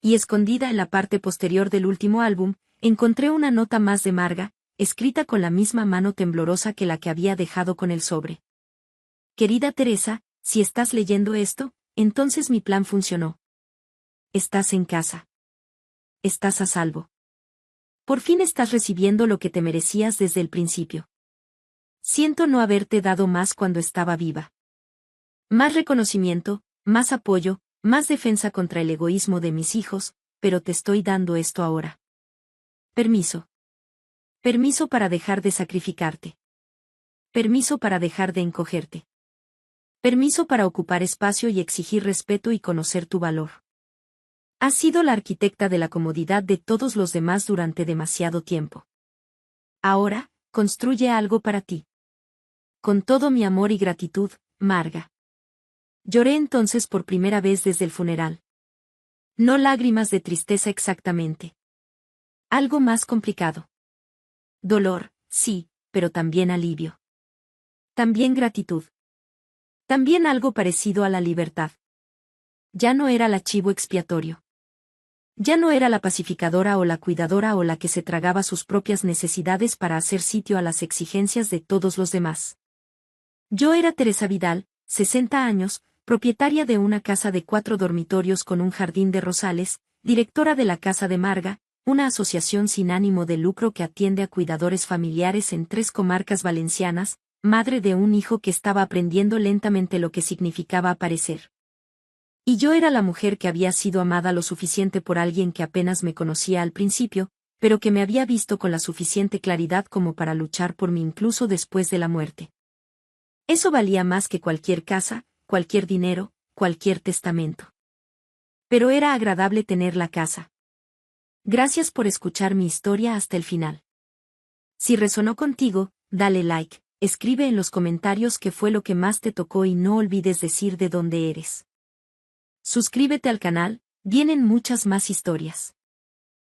Y escondida en la parte posterior del último álbum, encontré una nota más de Marga, escrita con la misma mano temblorosa que la que había dejado con el sobre. Querida Teresa, si estás leyendo esto, entonces mi plan funcionó. Estás en casa. Estás a salvo. Por fin estás recibiendo lo que te merecías desde el principio. Siento no haberte dado más cuando estaba viva. Más reconocimiento, más apoyo, más defensa contra el egoísmo de mis hijos, pero te estoy dando esto ahora. Permiso. Permiso para dejar de sacrificarte. Permiso para dejar de encogerte. Permiso para ocupar espacio y exigir respeto y conocer tu valor. Has sido la arquitecta de la comodidad de todos los demás durante demasiado tiempo. Ahora, construye algo para ti. Con todo mi amor y gratitud, Marga. Lloré entonces por primera vez desde el funeral. No lágrimas de tristeza exactamente. Algo más complicado. Dolor, sí, pero también alivio. También gratitud. También algo parecido a la libertad. Ya no era el archivo expiatorio. Ya no era la pacificadora o la cuidadora o la que se tragaba sus propias necesidades para hacer sitio a las exigencias de todos los demás. Yo era Teresa Vidal, 60 años, propietaria de una casa de 4 dormitorios con un jardín de rosales, directora de la Casa de Marga, una asociación sin ánimo de lucro que atiende a cuidadores familiares en 3 comarcas valencianas, madre de un hijo que estaba aprendiendo lentamente lo que significaba aparecer. Y yo era la mujer que había sido amada lo suficiente por alguien que apenas me conocía al principio, pero que me había visto con la suficiente claridad como para luchar por mí incluso después de la muerte. Eso valía más que cualquier casa, cualquier dinero, cualquier testamento. Pero era agradable tener la casa. Gracias por escuchar mi historia hasta el final. Si resonó contigo, dale like, escribe en los comentarios qué fue lo que más te tocó y no olvides decir de dónde eres. Suscríbete al canal, vienen muchas más historias.